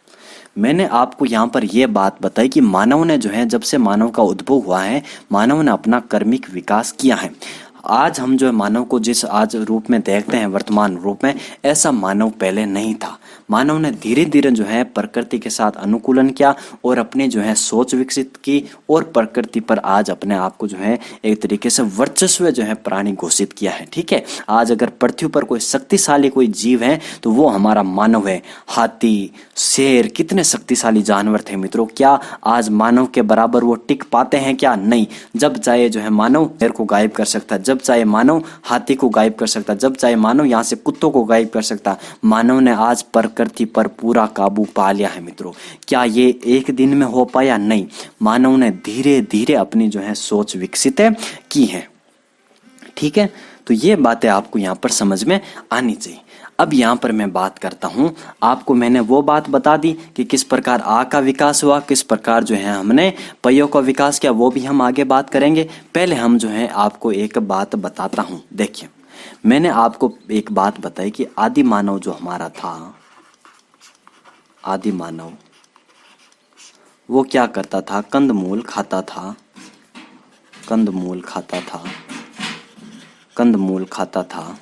मैंने आपको यहाँ पर यह बात बताई कि मानव ने जो है, जब से मानव का उद्भव हुआ है, मानव ने अपना कर्मिक विकास किया है। आज हम जो है मानव को जिस आज रूप में देखते हैं, वर्तमान रूप में, ऐसा मानव पहले नहीं था। मानव ने धीरे धीरे जो है प्रकृति के साथ अनुकूलन किया, और अपनी जो है सोच विकसित की, और प्रकृति पर आज अपने आप को जो है एक तरीके से वर्चस्व जो है प्राणी घोषित किया है, ठीक है। आज अगर पृथ्वी पर कोई शक्तिशाली कोई जीव है तो वो हमारा मानव है। हाथी, शेर, कितने शक्तिशाली जानवर थे मित्रों, क्या आज मानव के बराबर वो टिक पाते हैं क्या? नहीं। जब चाहे जो है मानव शेर को गायब कर सकता, जब चाहे मानव हाथी को गायब कर सकता, जब चाहे मानव यहाँ से कुत्तों को गायब कर सकता। मानव ने आज प्रकृति पर पूरा काबू पा लिया है मित्रों। क्या ये एक दिन में हो पाया? नहीं। मानव ने धीरे धीरे अपनी जो है सोच विकसित की है, ठीक है। तो ये बातें आपको यहाँ पर समझ में आनी चाहिए। अब यहाँ पर मैं बात करता हूँ, आपको मैंने वो बात बता दी कि किस प्रकार आ का विकास हुआ, किस प्रकार जो है हमने पहियों का विकास किया, वो भी हम आगे बात करेंगे। पहले हम जो है आपको एक बात बताता हूँ। देखिए, मैंने आपको एक बात बताई कि आदि मानव जो हमारा था, आदि मानव वो क्या करता था? कंदमूल खाता था, कंदमूल खाता था, कंदमूल खाता था,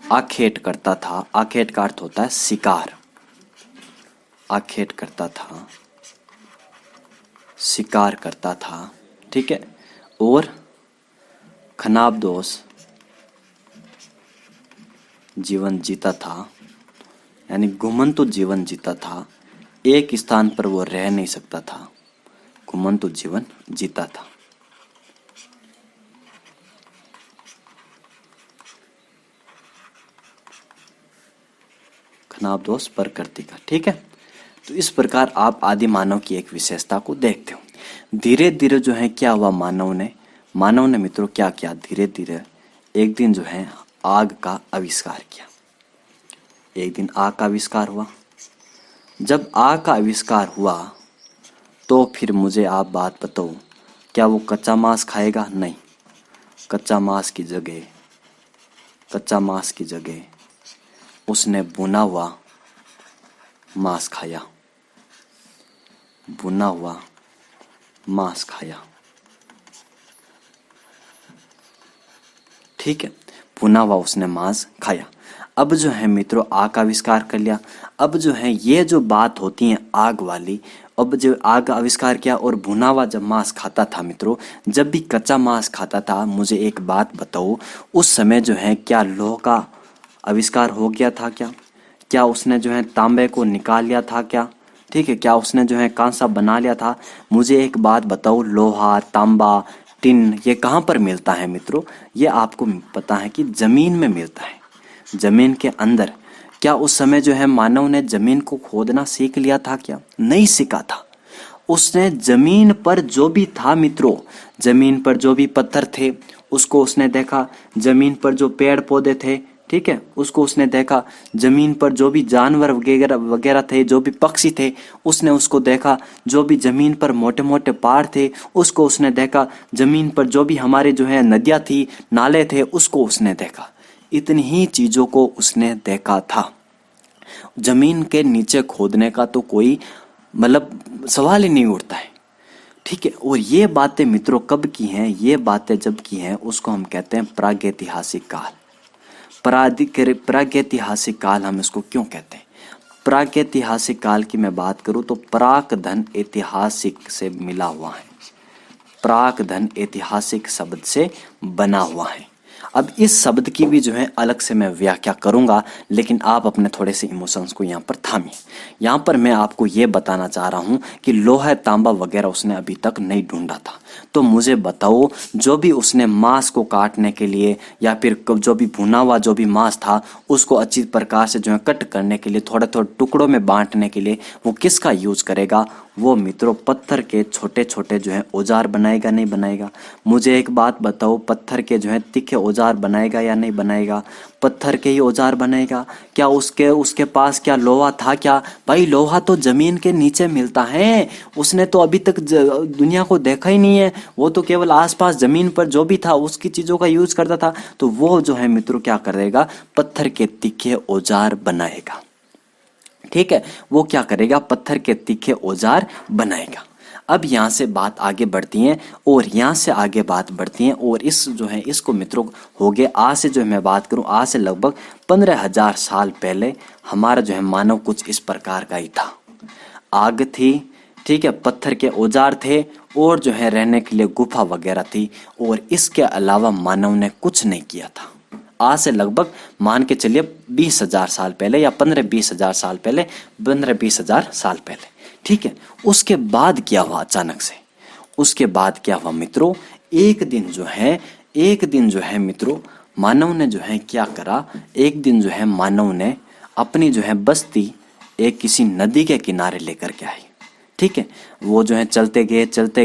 आखेट करता था। आखेट का अर्थ होता है शिकार। आखेट करता था, शिकार करता था, ठीक है। और खनाबदोश जीवन जीता था, यानी घुमंतु जीवन जीता था। एक स्थान पर वो रह नहीं सकता था, घुमंतु जीवन जीता था। खनाबदोश प्रकृति का, ठीक है। तो इस प्रकार आप आदि मानव की एक विशेषता को देखते हो। धीरे धीरे जो है क्या हुआ, मानव ने मित्रों क्या किया, धीरे धीरे एक दिन जो है आग का आविष्कार किया। एक दिन आग का आविष्कार हुआ। जब आग का आविष्कार हुआ तो फिर मुझे आप बात बताओ, क्या वो कच्चा मांस खाएगा? नहीं। कच्चा मांस की जगह उसने भुना हुआ मांस खाया, भुना हुआ मांस खाया, ठीक है। भुना हुआ उसने मांस खाया। अब जो है मित्रों आग का आविष्कार कर लिया। अब जो है ये जो बात होती है आग वाली, अब जो आग का आविष्कार किया और भुना हुआ जब मांस खाता था मित्रों, जब भी कच्चा मांस खाता था, मुझे एक बात बताओ, उस समय जो है क्या लोह का आविष्कार हो गया था क्या? क्या उसने जो है तांबे को निकाल लिया था क्या? ठीक है, क्या उसने जो है कांसा बना लिया था? मुझे एक बात बताओ, लोहा, तांबा, टिन ये कहाँ पर मिलता है मित्रों? ये आपको पता है कि जमीन में मिलता है, जमीन के अंदर। क्या उस समय जो है मानव ने जमीन को खोदना सीख लिया था क्या? नहीं सीखा था। उसने जमीन पर जो भी था मित्रों, जमीन पर जो भी पत्थर थे उसको उसने देखा, जमीन पर जो पेड़ पौधे थे, ठीक है, उसको उसने देखा, जमीन पर जो भी जानवर वगैरह वगैरह थे, जो भी पक्षी थे उसने उसको देखा, जो भी जमीन पर मोटे मोटे पहाड़ थे उसको उसने देखा, जमीन पर जो भी हमारे जो है नदियाँ थी, नाले थे उसको उसने देखा। इतनी ही चीजों को उसने देखा था। जमीन के नीचे खोदने का तो कोई मतलब सवाल ही नहीं उठता है, ठीक है। और ये बातें मित्रों कब की हैं? ये बातें जब की हैं उसको हम कहते हैं प्रागैतिहासिक काल। प्रागैतिहासिक काल हम इसको क्यों कहते हैं? प्रागैतिहासिक काल की मैं बात करूं तो प्राक धन ऐतिहासिक से मिला हुआ है, प्राक धन ऐतिहासिक शब्द से बना हुआ है। अब इस शब्द की भी जो है अलग से मैं व्याख्या करूंगा, लेकिन आप अपने थोड़े से इमोशंस को यहाँ पर थामिए। यहाँ पर मैं आपको ये बताना चाह रहा हूँ कि लोहा तांबा वगैरह उसने अभी तक नहीं ढूंढा था। तो मुझे बताओ, जो भी उसने मांस को काटने के लिए या फिर जो भी भुना हुआ जो भी मांस था उसको अच्छी प्रकार से जो है कट करने के लिए, थोड़े थोड़े टुकड़ों में बांटने के लिए वो किसका यूज करेगा? वो मित्रों पत्थर के छोटे छोटे जो है औजार बनाएगा, नहीं बनाएगा? मुझे एक बात बताओ, पत्थर के जो है तीखे औजार बनाएगा या नहीं बनाएगा? पत्थर के ही औजार बनाएगा। क्या उसके पास क्या लोहा था क्या? भाई लोहा तो जमीन के नीचे मिलता है, उसने तो अभी तक दुनिया को देखा ही नहीं है, वो तो केवल आसपास जमीन पर जो भी था उसकी चीजों का यूज करता था। तो वो जो है मित्रों क्या करेगा? पत्थर के तीखे औजार बनाएगा, ठीक है। वो क्या करेगा? पत्थर के तीखे औजार बनाएगा। अब यहाँ से बात आगे बढ़ती है और यहाँ से आगे बात बढ़ती है और इस जो है इसको मित्रों हो गए आज से जो है मैं बात करूँ, आज से लगभग 15,000 साल पहले हमारा जो है मानव कुछ इस प्रकार का ही था। आग थी, ठीक है, पत्थर के औजार थे और जो है रहने के लिए गुफा वगैरह थी, और इसके अलावा मानव ने कुछ नहीं किया था। आज से लगभग मान के चलिए 20,000 साल पहले या 15-20,000 साल पहले, 15-20,000 साल पहले, ठीक है। उसके बाद क्या हुआ अचानक से? उसके बाद क्या हुआ मित्रों? एक दिन जो है मित्रों मानव ने जो है क्या करा? एक दिन जो है मानव ने अपनी जो है बस्ती एक किसी नदी के किनारे लेकर के आई, ठीक है। वो जो है चलते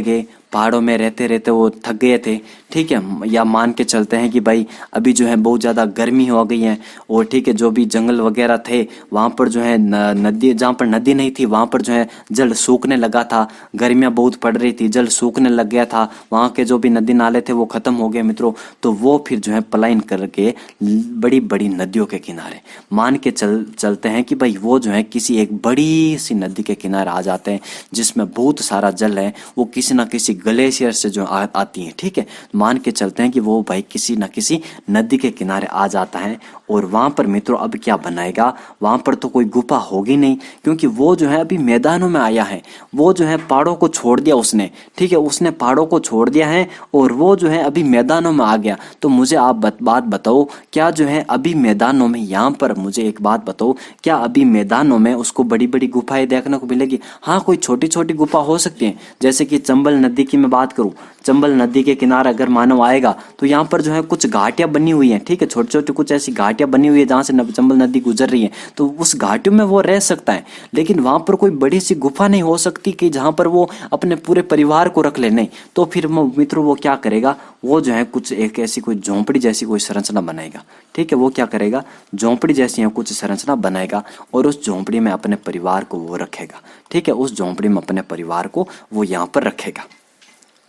गए, पहाड़ों में रहते रहते वो थक गए थे, ठीक है। या मान के चलते हैं कि भाई अभी जो है बहुत ज़्यादा गर्मी हो गई है, और ठीक है जो भी जंगल वगैरह थे वहाँ पर जो है नदी, जहाँ पर नदी नहीं थी वहाँ पर जो है जल सूखने लगा था, गर्मियाँ बहुत पड़ रही थी, जल सूखने लग गया था, वहाँ के जो भी नदी नाले थे वो ख़त्म हो गए मित्रों। तो वो फिर जो है पलायन करके बड़ी बड़ी नदियों के किनारे मान के चलते हैं कि भाई वो जो है किसी एक बड़ी सी नदी के किनारे आ जाते हैं जिसमें बहुत सारा जल है, वो किसी ना किसी ग्लेशियर से जो आती है, ठीक है। मान के चलते हैं कि वो भाई किसी ना किसी नदी के किनारे आ जाता है, और वहां पर मित्रों अब क्या बनाएगा? वहां पर तो कोई गुफा होगी नहीं, क्योंकि वो जो है अभी मैदानों में आया है, वो जो है पहाड़ों को छोड़ दिया उसने, ठीक है, उसने पहाड़ों को छोड़ दिया है और वो जो है अभी मैदानों में आ गया। तो मुझे आप बात बताओ, क्या जो है अभी मैदानों में, यहाँ पर मुझे एक बात बताओ, क्या अभी मैदानों में उसको बड़ी बड़ी गुफाएं देखने को मिलेगी? हाँ, कोई छोटी छोटी गुफा हो सकती है, जैसे कि चंबल नदी की मैं बात करूं, चंबल नदी के किनारे अगर मानव आएगा तो यहाँ पर जो है कुछ घाटियां बनी हुई हैं, ठीक है, छोटी छोटी कुछ ऐसी घाटियां बनी हुई है जहाँ से चंबल नदी गुजर रही है, तो उस घाटियों में वो रह सकता है। लेकिन वहां पर कोई बड़ी सी गुफा नहीं हो सकती कि जहां पर वो अपने पूरे परिवार को रख ले, नहीं। तो फिर मित्रों वो क्या करेगा? वो जो है कुछ एक ऐसी कोई झोंपड़ी जैसी कोई संरचना बनाएगा, ठीक है। वो क्या करेगा? झोंपड़ी जैसी है कुछ संरचना बनाएगा और उस झोंपड़ी में अपने परिवार को वो रखेगा, ठीक है। उस झोंपड़ी में अपने परिवार को वो यहाँ पर रखेगा।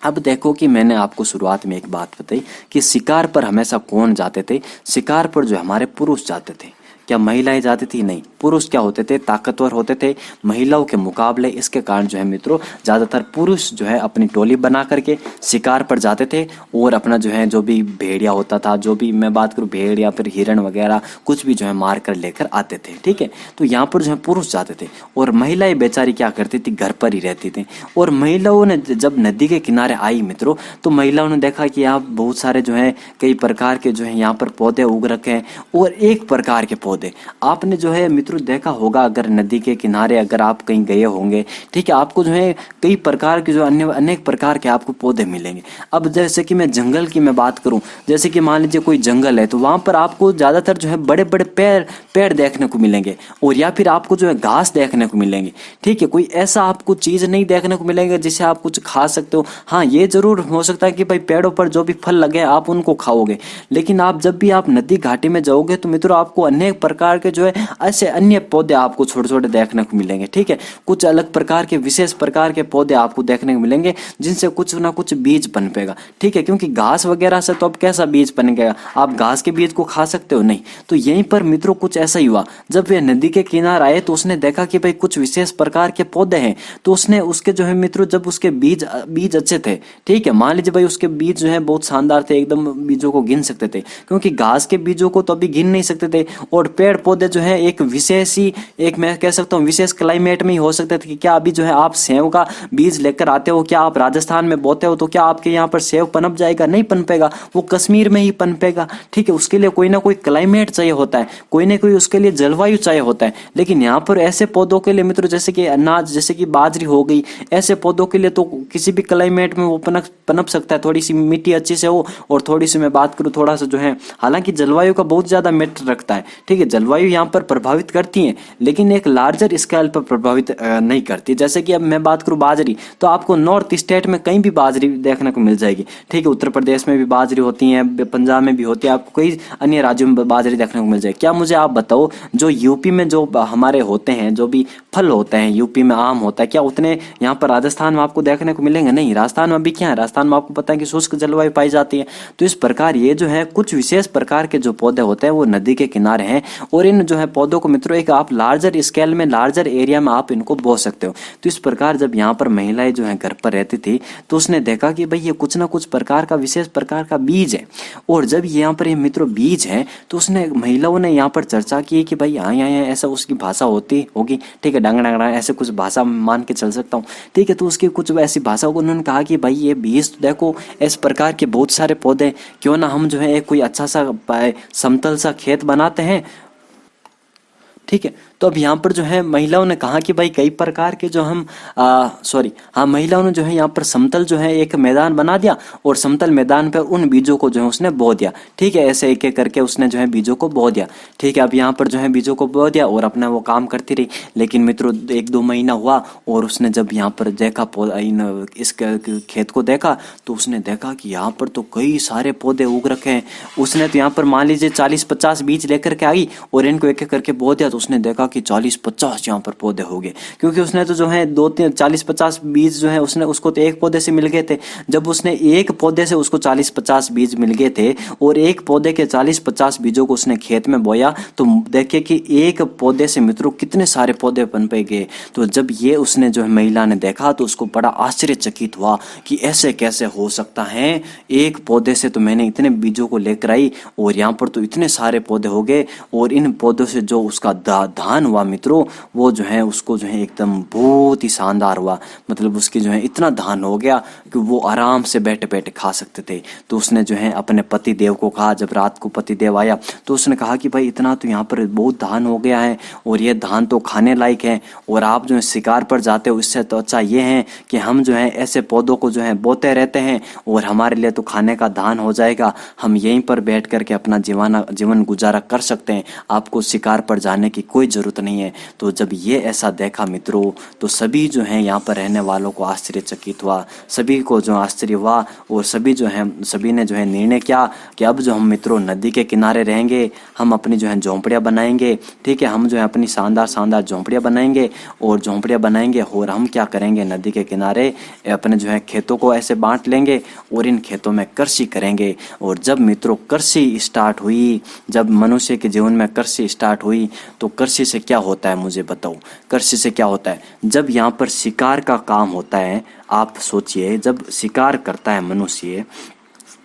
अब देखो कि मैंने आपको शुरुआत में एक बात बताई कि शिकार पर हमेशा कौन जाते थे? शिकार पर जो हमारे पुरुष जाते थे। क्या महिलाएं जाती थी? नहीं, पुरुष क्या होते थे, ताकतवर होते थे महिलाओं के मुकाबले। इसके कारण जो है मित्रों ज़्यादातर पुरुष जो है अपनी टोली बना करके शिकार पर जाते थे और अपना जो है जो भी भेड़िया होता था, जो भी मैं बात करूँ भेड़ या फिर हिरण वगैरह कुछ भी जो है मार कर लेकर आते थे। ठीक है, तो यहाँ पर जो है पुरुष जाते थे और महिलाएं बेचारी क्या करती थी, घर पर ही रहती थी। और महिलाओं ने जब नदी के किनारे आई मित्रों, तो महिलाओं ने देखा कि यहाँ बहुत सारे जो है कई प्रकार के जो है यहाँ पर पौधे उग रखे हैं। और एक प्रकार के पौधे आपने जो है मित्रों देखा होगा, अगर नदी के किनारे अगर आप कहीं गए होंगे, ठीक है, आपको जो है कई प्रकार के जो अन्य अनेक प्रकार के आपको पौधे मिलेंगे। अब जैसे कि मैं जंगल की मैं बात करूं, जैसे कि मान लीजिए कोई जंगल है तो वहां पर आपको ज्यादातर जो है बड़े बड़े पेड़ देखने को मिलेंगे और या फिर आपको जो है घास देखने को मिलेंगे। ठीक है, कोई ऐसा आपको चीज नहीं देखने को मिलेगा जिसे आप कुछ खा सकते हो। हाँ, ये जरूर हो सकता है कि भाई पेड़ों पर जो भी फल लगे आप उनको खाओगे, लेकिन आप जब भी आप नदी घाटी में जाओगे तो मित्रों आपको अनेक प्रकार के जो है ऐसे अन्य पौधे आपको छोटे छोटे देखने को मिलेंगे। ठीक है, कुछ अलग प्रकार के विशेष प्रकार के पौधे आपको देखने को मिलेंगे जिनसे कुछ ना कुछ बीज पनपेगा। ठीक है, क्योंकि घास वगैरह से तो अब कैसा बीज पनपेगा, आप घास के बीज को खा सकते हो नहीं। तो यहीं पर मित्रों कुछ ऐसा ही हुआ, जब वे नदी के किनारे आए तो उसने देखा कि भाई कुछ विशेष प्रकार के पौधे हैं। तो उसने उसके जो है मित्रों जब उसके बीज अच्छे थे, ठीक है, मान लीजिए भाई उसके बीज जो है बहुत शानदार थे, एकदम बीजों को गिन सकते थे, क्योंकि घास के बीजों को तो अभी गिन नहीं सकते थे। और पेड़ पौधे जो है एक विशेष ही, एक मैं कह सकता हूँ विशेष क्लाइमेट में ही हो सकते थे। कि क्या अभी जो है आप सेव का बीज लेकर आते हो, क्या आप राजस्थान में बोते हो तो क्या आपके यहाँ पर सेव पनप जाएगा? नहीं पनपेगा, वो कश्मीर में ही पनपेगा। ठीक है, उसके लिए कोई ना कोई क्लाइमेट चाहिए होता है, कोई ना कोई उसके लिए जलवायु चाहिए होता है। लेकिन यहाँ पर ऐसे पौधों के लिए मित्रों जैसे कि अनाज, जैसे कि बाजरी हो गई, ऐसे पौधों के लिए तो किसी भी क्लाइमेट में वो पनप सकता है, थोड़ी सी मिट्टी अच्छी से हो और थोड़ी सी मैं बात करूँ थोड़ा सा जो है, हालांकि जलवायु का बहुत ज्यादा मैटर रखता है। ठीक है, जलवायु यहाँ पर प्रभावित करती है लेकिन एक लार्जर स्केल पर प्रभावित नहीं करती। जैसे कि अब मैं बात करूँ बाजरी, तो आपको नॉर्थ स्टेट में कहीं भी बाजरी देखने को मिल जाएगी। ठीक है, उत्तर प्रदेश में भी बाजरी होती है, पंजाब में भी होती है, आपको कई अन्य राज्यों में बाजरी देखने को मिल जाएगी। क्या मुझे आप बताओ, जो यूपी में जो हमारे होते हैं, जो भी फल होते हैं यूपी में आम होता है, क्या उतने यहाँ पर राजस्थान में आपको देखने को मिलेंगे? नहीं, राजस्थान में अभी क्या है, राजस्थान में आपको पता है कि शुष्क जलवायु पाई जाती है। तो इस प्रकार ये जो है कुछ विशेष प्रकार के जो पौधे होते हैं वो नदी के किनारे हैं और इन जो है पौधों को मित्रों एक आप लार्जर स्केल में, लार्जर एरिया में आप इनको बो सकते हो। तो इस प्रकार जब यहाँ पर महिलाएं जो है घर पर रहती थी तो उसने देखा कि भाई ये कुछ ना कुछ प्रकार का विशेष प्रकार का बीज है। और जब यहाँ पर ये मित्रों बीज है तो उसने महिलाओं ने यहाँ पर चर्चा की कि भाई यहाँ यहाँ ऐसा उसकी भाषा होती होगी। ठीक है, डांग डांग ऐसे कुछ भाषा मान के चल सकता हूँ। ठीक है, तो उसकी कुछ ऐसी भाषा को उन्होंने कहा कि भाई ये बीज तो देखो इस प्रकार के बहुत सारे पौधे, क्यों ना हम जो है एक कोई अच्छा सा समतल सा खेत बनाते हैं। ठीक है, तो अब यहाँ पर जो है महिलाओं ने कहा कि भाई कई प्रकार के जो हम महिलाओं ने जो है यहाँ पर समतल जो है एक मैदान बना दिया और समतल मैदान पर उन बीजों को जो है उसने बो दिया। ठीक है, ऐसे एक एक करके उसने जो है बीजों को बो दिया। ठीक है, अब यहाँ पर जो है बीजों को बो दिया और अपना वो काम करती रही। लेकिन मित्रों 1-2 महीना हुआ और उसने जब यहाँ पर देखा इस खेत को देखा तो उसने देखा कि यहाँ पर तो कई सारे पौधे उग रखे हैं। उसने तो यहाँ पर मान लीजिए 40-50 बीज लेकर के आई और इनको एक एक करके बो दिया। तो उसने देखा कि 40-50 यहाँ पर पौधे हो गए, क्योंकि उसने तो जो है 40-50 बीज जो है उसको तो एक पौधे से मिल गए थे। जब उसने एक पौधे से उसको 40-50 बीज मिल गए थे और एक पौधे के 40-50 बीजों को उसने खेत में बोया तो देखिए कि एक पौधे से मित्रों कितने सारे पौधे पनपे गए। तो जब ये उसने जो है महिला ने देखा तो उसको बड़ा आश्चर्यचकित हुआ कि ऐसे कैसे हो सकता है, एक पौधे से तो मैंने इतने बीजों को लेकर आई और यहाँ पर तो इतने सारे पौधे हो गए। और इन पौधों से जो उसका धान हुआ मित्रों, वो जो है उसको जो है एकदम बहुत ही शानदार हुआ। मतलब उसकी जो है इतना धान हो गया कि वो आराम से बैठे बैठे खा सकते थे। तो उसने जो है अपने पति देव को कहा, जब रात को पति देव आया तो उसने कहा कि भाई इतना तो यहाँ पर बहुत धान हो गया है और ये धान तो खाने लायक है और आप जो है शिकार पर जाते हो, इससे तो अच्छा ये है कि हम जो है ऐसे पौधों को जो है बोते रहते हैं और हमारे लिए तो खाने का धान हो जाएगा, हम यहीं पर बैठ करके अपना जीवन गुजारा कर सकते हैं, आपको शिकार पर जाने की कोई जरूरत नहीं है। तो जब ये ऐसा देखा मित्रों तो सभी जो है यहाँ पर रहने वालों को आश्चर्यचकित हुआ, सभी को जो आश्चर्य हुआ और सभी ने जो है निर्णय किया कि अब जो हम मित्रों नदी के किनारे रहेंगे, हम अपनी जो है झोंपड़ियाँ बनाएंगे। ठीक है, हम जो है अपनी शानदार शानदार झोंपड़ियाँ बनाएंगे और हम क्या करेंगे, नदी के किनारे अपने जो है खेतों को ऐसे बांट लेंगे और इन खेतों में कृषि करेंगे। और जब मित्रों कृषि स्टार्ट हुई, जब मनुष्य के जीवन में कृषि स्टार्ट हुई तो तो कृषि से क्या होता है मुझे बताओ। कृषि से क्या होता है, जब यहाँ पर शिकार का काम होता है, आप सोचिए जब शिकार करता है मनुष्य,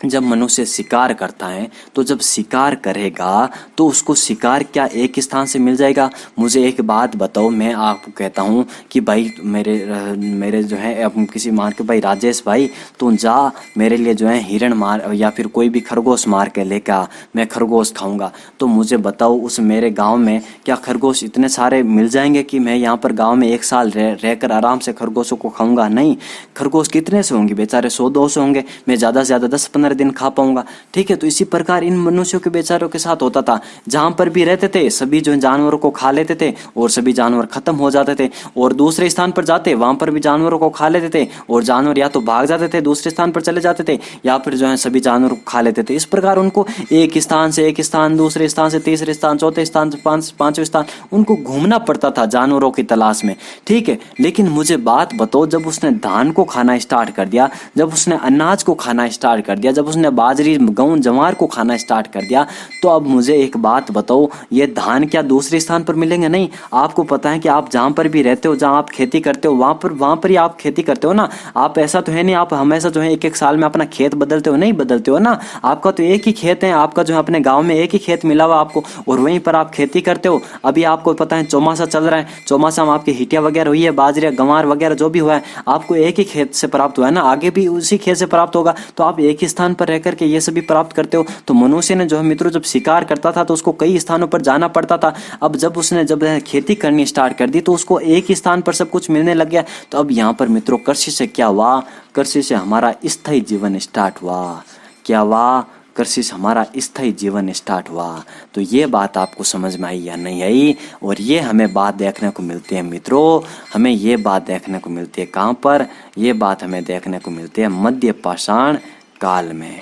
जब मनुष्य शिकार करता है तो जब शिकार करेगा तो उसको शिकार क्या एक स्थान से मिल जाएगा। मुझे एक बात बताओ, मैं आपको कहता हूँ कि भाई मेरे जो है अब किसी मान के भाई राजेश भाई तू जा मेरे लिए जो है हिरण मार या फिर कोई भी खरगोश मार के लेकर आ, मैं खरगोश खाऊंगा। तो मुझे बताओ उस मेरे गांव में क्या खरगोश इतने सारे मिल जाएंगे कि मैं यहाँ पर गांव में एक साल रहकर आराम से खरगोशों को खाऊंगा? नहीं, खरगोश कितने से होंगे बेचारे, 100-200 होंगे, मैं ज़्यादा से ज़्यादा 10-15 दिन खा पाऊंगा। ठीक है, तो इसी प्रकार इन मनुष्यों के बेचारों के साथ होता था। जहां पर भी रहते थे सभी जो जानवरों को खा लेते थे और सभी जानवर खत्म हो जाते थे, और दूसरे स्थान पर जाते वहां पर भी जानवरों को खा लेते थे और जानवर या तो भाग जाते थे दूसरे स्थान पर चले जाते थे या फिर जो है सभी जानवरों को खा लेते थे। इस प्रकार उनको एक स्थान से एक स्थान, दूसरे स्थान से तीसरे स्थान, चौथे स्थान से पांचवें स्थान उनको घूमना पड़ता था जानवरों की तलाश में। ठीक है, लेकिन मुझे बात बताओ, जब उसने धान को खाना स्टार्ट कर दिया, जब उसने अनाज को खाना स्टार्ट कर दिया, जब उसने बाजरी गेहूं जवार को खाना स्टार्ट कर दिया, तो अब मुझे एक बात बताओ, ये धान क्या दूसरे स्थान पर मिलेंगे? नहीं। आपको पता है कि आप जहां पर भी रहते हो, जहां आप खेती करते हो वहां पर ही आप खेती करते हो ना। आप ऐसा तो है नहीं आप हमेशा जो है एक साल में अपना खेत बदलते हो, नहीं बदलते हो ना। आपका तो एक ही खेत है, आपका जो है अपने गाँव में एक ही खेत मिला हुआ आपको और वहीं पर आप खेती करते हो। अभी आपको पता है चौमासा चल रहा है, चौमासा में आपकी हिटिया वगैरह हुई है, बाजरे गंवार वगैरह जो भी हुआ है आपको एक ही खेत से प्राप्त हुआ है ना, आगे भी उसी खेत से प्राप्त होगा। तो आप एक ही स्थान पर रह करके ये सभी प्राप्त करते हो। तो मनुष्य ने जो है मित्रों जब शिकार करता था तो उसको कई स्थानों पर जाना पड़ता था। अब जब उसने जब खेती करनी स्टार्ट कर दी तो उसको एक ही स्थान पर सब कुछ मिलने लग गया। तो अब यहाँ पर मित्रों कृषि से क्या हुआ, कृषि से हमारा स्थायी जीवन स्टार्ट हुआ। क्या हुआ, कृषि से हमारा स्थायी जीवन स्टार्ट हुआ। तो ये बात आपको समझ में आई या नहीं आई? और ये हमें बात देखने को मिलती है मित्रों, हमें ये बात देखने को मिलती है कहाँ पर? ये बात हमें देखने को मिलती है मध्य पाषाण काल में।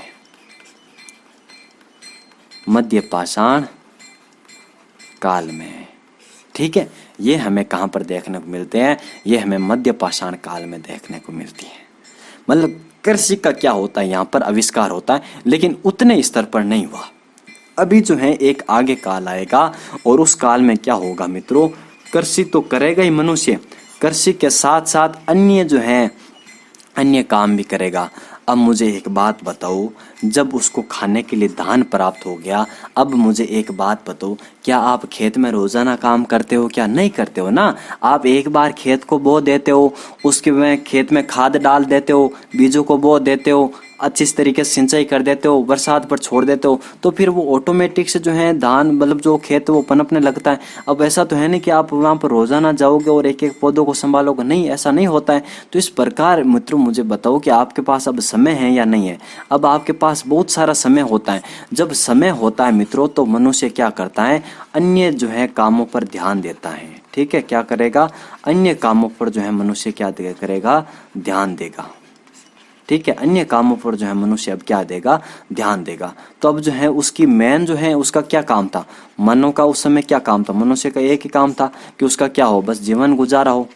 मध्य पाषाण काल में, ठीक है, ये हमें कहाँ पर देखने को मिलते हैं? ये हमें मध्य पाषाण काल में देखने को मिलती है। मतलब कृषि का क्या होता है, यहाँ पर आविष्कार होता है लेकिन उतने स्तर पर नहीं हुआ। अभी जो है एक आगे काल आएगा और उस काल में क्या होगा मित्रों, कृषि तो करेगा ही मनुष्य, कृषि के साथ साथ अन्य जो है अन्य काम भी करेगा। अब मुझे एक बात बताओ, जब उसको खाने के लिए धान प्राप्त हो गया, अब मुझे एक बात बताओ, क्या आप खेत में रोजाना काम करते हो? क्या नहीं करते हो ना। आप एक बार खेत को बो देते हो, उसके में खेत में खाद डाल देते हो, बीजों को बो देते हो, अच्छी तरीके से सिंचाई कर देते हो, बरसात पर छोड़ देते हो, तो फिर वो ऑटोमेटिक से जो है धान मतलब जो खेत वो पनपने लगता है। अब ऐसा तो है नहीं कि आप वहाँ पर रोजाना जाओगे और एक एक पौधों को संभालोगे, नहीं, ऐसा नहीं होता है। तो इस प्रकार मित्रों मुझे बताओ कि आपके पास अब समय है या नहीं है? अब आपके पास बहुत सारा समय होता है। जब समय होता है मित्रों तो मनुष्य क्या करता है, अन्य जो है कामों पर ध्यान देता है। ठीक है, क्या करेगा, अन्य कामों पर जो है मनुष्य क्या करेगा, ध्यान देगा। ठीक है, अन्य कामों पर जो है मनुष्य अब क्या देगा, ध्यान देगा। तो अब जो है उसकी मेन जो है उसका क्या काम था, मनो का उस समय क्या काम था, मनुष्य का एक ही काम था कि उसका क्या हो, बस जीवन गुजारा हो।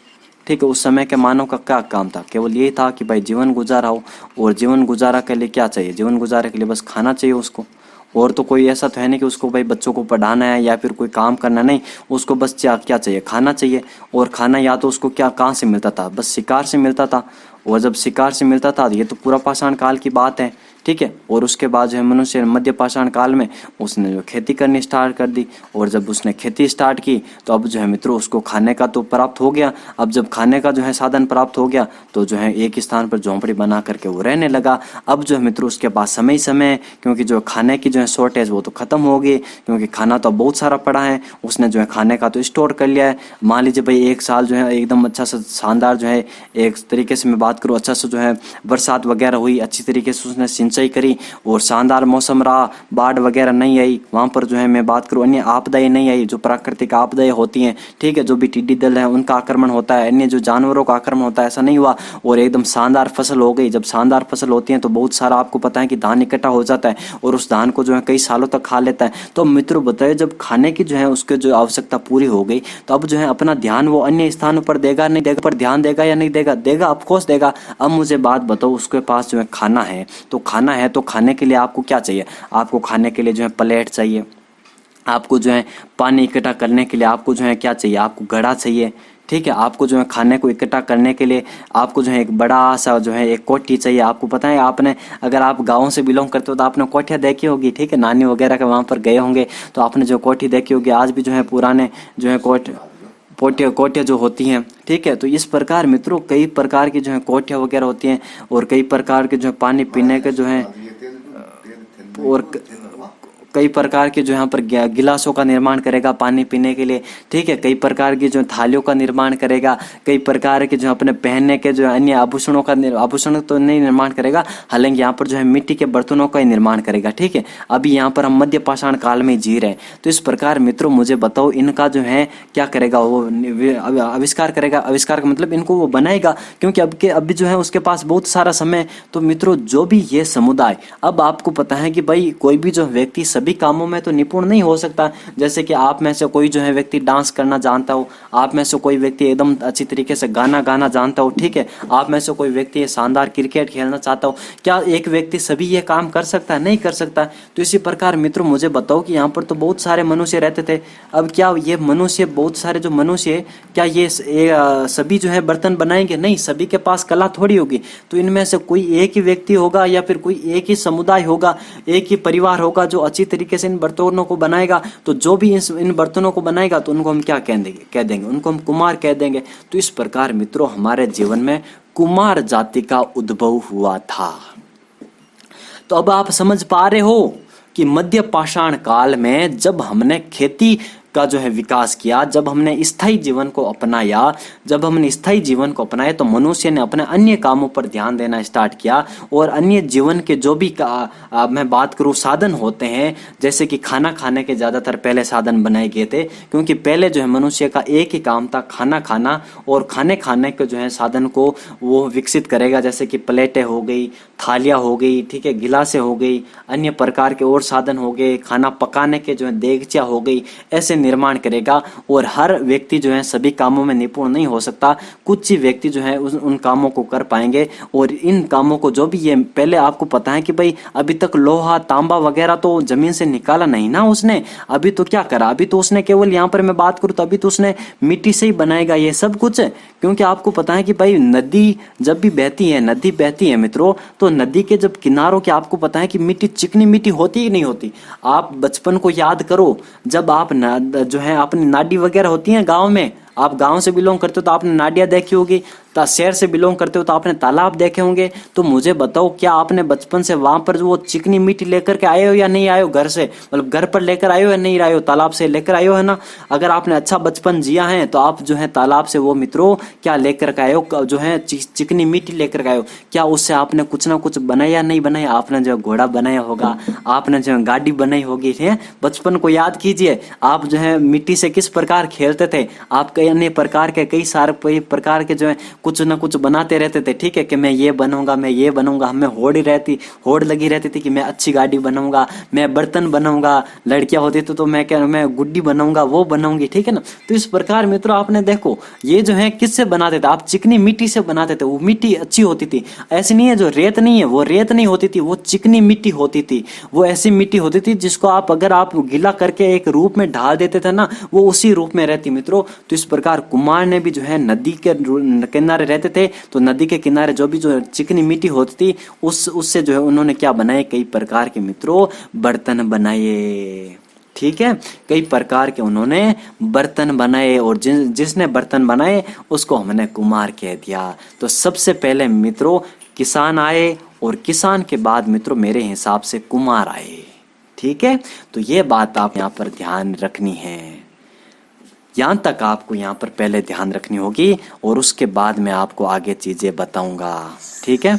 ठीक है, उस समय के मानव का क्या काम था, केवल यही था कि भाई जीवन गुजारा हो। और जीवन गुजारा के लिए क्या चाहिए, जीवन गुजारे के लिए बस खाना चाहिए उसको। और तो कोई ऐसा तो है नहीं कि उसको भाई बच्चों को पढ़ाना है या फिर कोई काम करना, नहीं, उसको बस क्या चाहिए, खाना चाहिए। और खाना या तो उसको क्या कहाँ से मिलता था, बस शिकार से मिलता था। और जब शिकार से मिलता था, ये तो पूरा पाषाण काल की बात है। ठीक है, और उसके बाद जो है मनुष्य मध्य पाषाण काल में उसने जो खेती करनी स्टार्ट कर दी। और जब उसने खेती स्टार्ट की तो अब जो है मित्रों उसको खाने का तो प्राप्त हो गया। अब जब खाने का जो है साधन प्राप्त हो गया तो जो है एक स्थान पर झोंपड़ी बना करके वो रहने लगा। अब जो है मित्रों उसके पास समय समय, क्योंकि जो खाने की जो है शॉर्टेज वो तो खत्म हो गई, क्योंकि खाना तो बहुत सारा पड़ा है, उसने जो है खाने का तो स्टोर कर लिया है। मान लीजिए भाई एक साल जो है एकदम अच्छा सा शानदार जो है एक तरीके से मैं बात करूँ, अच्छा सा जो है बरसात वगैरह हुई, अच्छी तरीके से उसने सिंचाई करी और शानदार मौसम रहा, बाढ़ वगैरह नहीं आई वहाँ पर जो है मैं बात करूँ, अन्य आपदाएं नहीं आई, जो प्राकृतिक आपदाएं होती हैं। ठीक है, जो भी टिड्डी दल है उनका आक्रमण होता है, अन्य जो जानवरों का आक्रमण होता है, ऐसा नहीं हुआ। और एकदम शानदार फसल हो गई। जब शानदार फसल होती है तो बहुत सारा आपको पता है कि धान इकट्ठा हो जाता है और उस धान को जो है कई सालों तक खा लेता है। तो मित्रों बताइए, जब खाने की जो है उसके जो आवश्यकता पूरी हो गई तो अब जो है अपना ध्यान वो अन्य स्थानों पर देगा नहीं देगा, पर ध्यान देगा या नहीं देगा, देगा, ऑफकोर्स देगा। अब मुझे बात बताओ, उसके पास जो है खाना है, तो खाना है तो खाने के लिए आपको क्या चाहिए, आपको खाने के लिए जो है प्लेट चाहिए, आपको जो है पानी इकट्ठा करने के लिए आपको जो है क्या चाहिए, आपको घड़ा चाहिए, ठीक है। आपको जो है खाने को इकट्ठा करने के लिए आपको जो है एक बड़ा सा जो है एक कोठी चाहिए। आपको पता है, आपने अगर आप गांव से बिलोंग करते हो तो आपने कोठियाँ देखी होगी, ठीक है, नानी वगैरह के वहाँ पर गए होंगे तो आपने जो कोठी देखी होगी। आज भी जो है पुराने जो है कोठियाँ जो होती हैं, ठीक है। तो इस प्रकार मित्रों कई प्रकार की जो है कोठियाँ वगैरह होती हैं और कई प्रकार के जो है पानी पीने के जो है और कई प्रकार के जो यहाँ पर गिलासों का निर्माण करेगा पानी पीने के लिए, ठीक है। कई प्रकार की जो थालियों का निर्माण करेगा, कई प्रकार के जो अपने पहनने के जो अन्य आभूषणों का आभूषण तो नहीं निर्माण करेगा, हालांकि यहाँ पर जो है मिट्टी के बर्तनों का ही निर्माण करेगा, ठीक है। अभी यहाँ पर हम मध्य पाषाण काल में जी रहे हैं। तो इस प्रकार मित्रों मुझे बताओ इनका जो है क्या करेगा, वो आविष्कार करेगा। आविष्कार का मतलब इनको वो बनाएगा, क्योंकि अभी जो है उसके पास बहुत सारा समय। तो मित्रों जो भी ये समुदाय, अब आपको पता है कि भाई कोई भी जो व्यक्ति सभी कामों में तो निपुण नहीं हो सकता। जैसे कि आप में से कोई जो है व्यक्ति डांस करना जानता हो, आप में से कोई व्यक्ति एकदम अच्छी तरीके से गाना जानता हो, ठीक है। आप में से कोई व्यक्ति शानदार क्रिकेट खेलना चाहता हो। क्या एक व्यक्ति सभी ये काम कर सकता है? नहीं कर सकता। तो इसी प्रकार मित्रों मुझे बताओ कि यहाँ पर तो बहुत सारे मनुष्य रहते थे। अब क्या ये मनुष्य, बहुत सारे जो मनुष्य, क्या ये सभी जो है बर्तन बनाएंगे? नहीं, सभी के पास कला थोड़ी होगी। तो इनमें से कोई एक ही व्यक्ति होगा या फिर कोई एक ही समुदाय होगा, एक ही परिवार होगा जो अच्छी तरीके से इन बर्तनों को बनाएगा। तो जो भी इन बर्तनों को बनाएगा तो उनको हम क्या कह देंगे, उनको हम कुम्हार कह देंगे। तो इस प्रकार मित्रों हमारे जीवन में कुम्हार जाति का उद्भव हुआ था। तो अब आप समझ पा रहे हो कि मध्य पाषाण काल में जब हमने खेती का जो है विकास किया, जब हमने स्थायी जीवन को अपनाया, तो मनुष्य ने अपने अन्य कामों पर ध्यान देना स्टार्ट किया। और अन्य जीवन के जो भी मैं बात करूँ साधन होते हैं, जैसे कि खाना खाने के ज़्यादातर पहले साधन बनाए गए थे, क्योंकि पहले जो है मनुष्य का एक ही काम था, खाना खाना। और खाने के जो है साधन को वो विकसित करेगा, जैसे कि प्लेटें हो गई, थालियाँ हो गई, ठीक है, गिलासें हो गई, अन्य प्रकार के और साधन हो गए, खाना पकाने के जो है देगचियाँ हो गई, ऐसे निर्माण करेगा। और हर व्यक्ति जो है सभी कामों में निपुण नहीं हो सकता, कुछ ही व्यक्ति जो है उन कामों को कर पाएंगे। और इन कामों को जो भी ये पहले आपको पता है कि भाई अभी तक लोहा तांबा वगैरह तो जमीन से निकाला नहीं ना उसने। अभी तो क्या करा, अभी तो उसने केवल यहाँ पर मैं बात करूँ तो अभी तो उसने मिट्टी से ही बनाएगा ये सब कुछ। क्योंकि आपको पता है कि भाई नदी जब भी बहती है मित्रों, तो नदी के जब किनारों के आपको पता है कि मिट्टी चिकनी मिट्टी होती ही नहीं होती। आप बचपन को याद करो, जब आप जो है अपनी नाडी वगैरह होती है गांव में, आप गांव से बिलोंग करते हो तो आपने नाडियाँ देखी होगी, शहर से बिलोंग करते हो तो आपने तालाब देखे होंगे। तो मुझे बताओ क्या आपने बचपन से वहां पर वो चिकनी मिट्टी लेकर के आए हो या नहीं आए हो? घर से मतलब घर पर लेकर आए हो या नहीं आए हो? तालाब से लेकर आए हो, है ना। अगर आपने अच्छा बचपन जिया है तो आप जो है तालाब से वो मित्रों क्या लेकर के आए हो, जो है चिकनी मिट्टी लेकर के आए हो। क्या उससे आपने कुछ ना कुछ बनाया नहीं बनाया? आपने जो घोड़ा बनाया होगा, आपने जो गाड़ी बनाई होगी, है। बचपन को याद कीजिए, आप जो है मिट्टी से किस प्रकार खेलते थे। आप कई अन्य प्रकार के कई सारे प्रकार के जो है कुछ ना कुछ बनाते रहते थे, ठीक है, कि मैं ये बनूंगा। हमें होड़ लगी रहती थी कि मैं अच्छी गाड़ी बनाऊंगा, मैं बर्तन बनाऊंगा। लड़कियां होती थी तो मैं गुड्डी बनाऊंगा, वो बनाऊंगी, ठीक है ना। तो इस प्रकार मित्रों आपने देखो ये जो है किससे बनाते थे? आप चिकनी मिट्टी से बनाते थे। वो मिट्टी अच्छी होती थी, ऐसी नहीं है जो रेत नहीं है, वो रेत नहीं होती थी, वो चिकनी मिट्टी होती थी। वो ऐसी मिट्टी होती थी जिसको आप अगर आप गीला करके एक रूप में ढाल देते थे ना, वो उसी रूप में रहती मित्रों। तो इस प्रकार कुम्हार ने भी जो है नदी के किनारे रहते थे, तो नदी के किनारे जो भी जो चिकनी मिट्टी होती थी उससे जो है उन्होंने क्या बनाए, कई प्रकार के मित्रों बर्तन बनाए, ठीक है। कई प्रकार के उन्होंने बर्तन बनाए और जिसने बर्तन बनाए उसको हमने कुम्हार कह दिया। तो सबसे पहले मित्रों किसान आए और किसान के बाद मित्रों मेरे हिसाब से कुम्हार आए, ठीक है। तो ये बात आप यहाँ पर ध्यान रखनी है, यहाँ तक आपको यहाँ पर पहले ध्यान रखनी होगी और उसके बाद मैं आपको आगे चीजें बताऊंगा, ठीक है।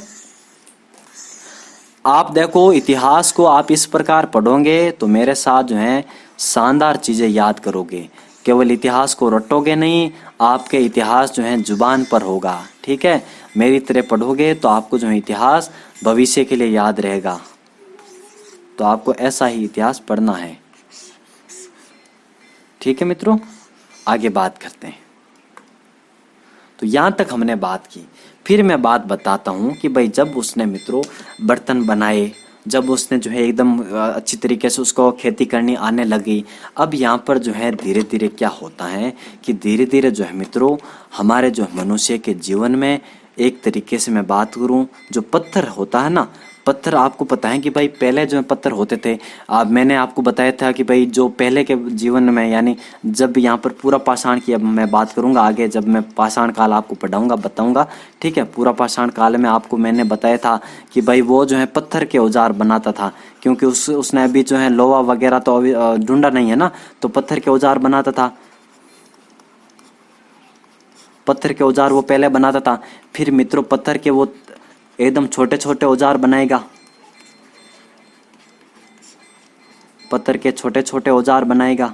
आप देखो इतिहास को आप इस प्रकार पढ़ोगे तो मेरे साथ जो है शानदार चीजें याद करोगे। केवल इतिहास को रटोगे नहीं, आपके इतिहास जो है जुबान पर होगा, ठीक है। मेरी तरह पढ़ोगे तो आपको जो है इतिहास भविष्य के लिए याद रहेगा। तो आपको ऐसा ही इतिहास पढ़ना है, ठीक है मित्रों। आगे बात करते हैं। तो यहां तक हमने बात की, फिर मैं बात बताता हूं कि भाई जब उसने मित्रों बर्तन बनाए जब उसने जो है एकदम अच्छी तरीके से उसको खेती करनी आने लगी। अब यहाँ पर जो है धीरे धीरे क्या होता है कि धीरे धीरे जो है मित्रों हमारे जो मनुष्य के जीवन में एक तरीके से मैं बात करूँ, जो पत्थर होता है ना, पत्थर आपको पता है कि भाई पहले जो है पत्थर होते थे। अब मैंने आपको बताया था कि भाई जो पहले के जीवन में, यानी जब यहाँ पर पूरा पाषाण की अब मैं बात करूँगा आगे, जब मैं पाषाण काल आपको पढ़ाऊँगा बताऊँगा, ठीक है। पूरा पाषाण काल में आपको मैंने बताया था कि भाई वो जो है पत्थर के औजार बनाता था, क्योंकि उसने अभी जो है लोहा वगैरह तो अभी ढूंढा नहीं है ना, तो पत्थर के औजार बनाता था। पत्थर के औजार वो पहले बनाता था। फिर मित्रों पत्थर के वो एकदम छोटे छोटे औजार बनाएगा, पत्थर के छोटे छोटे औजार बनाएगा,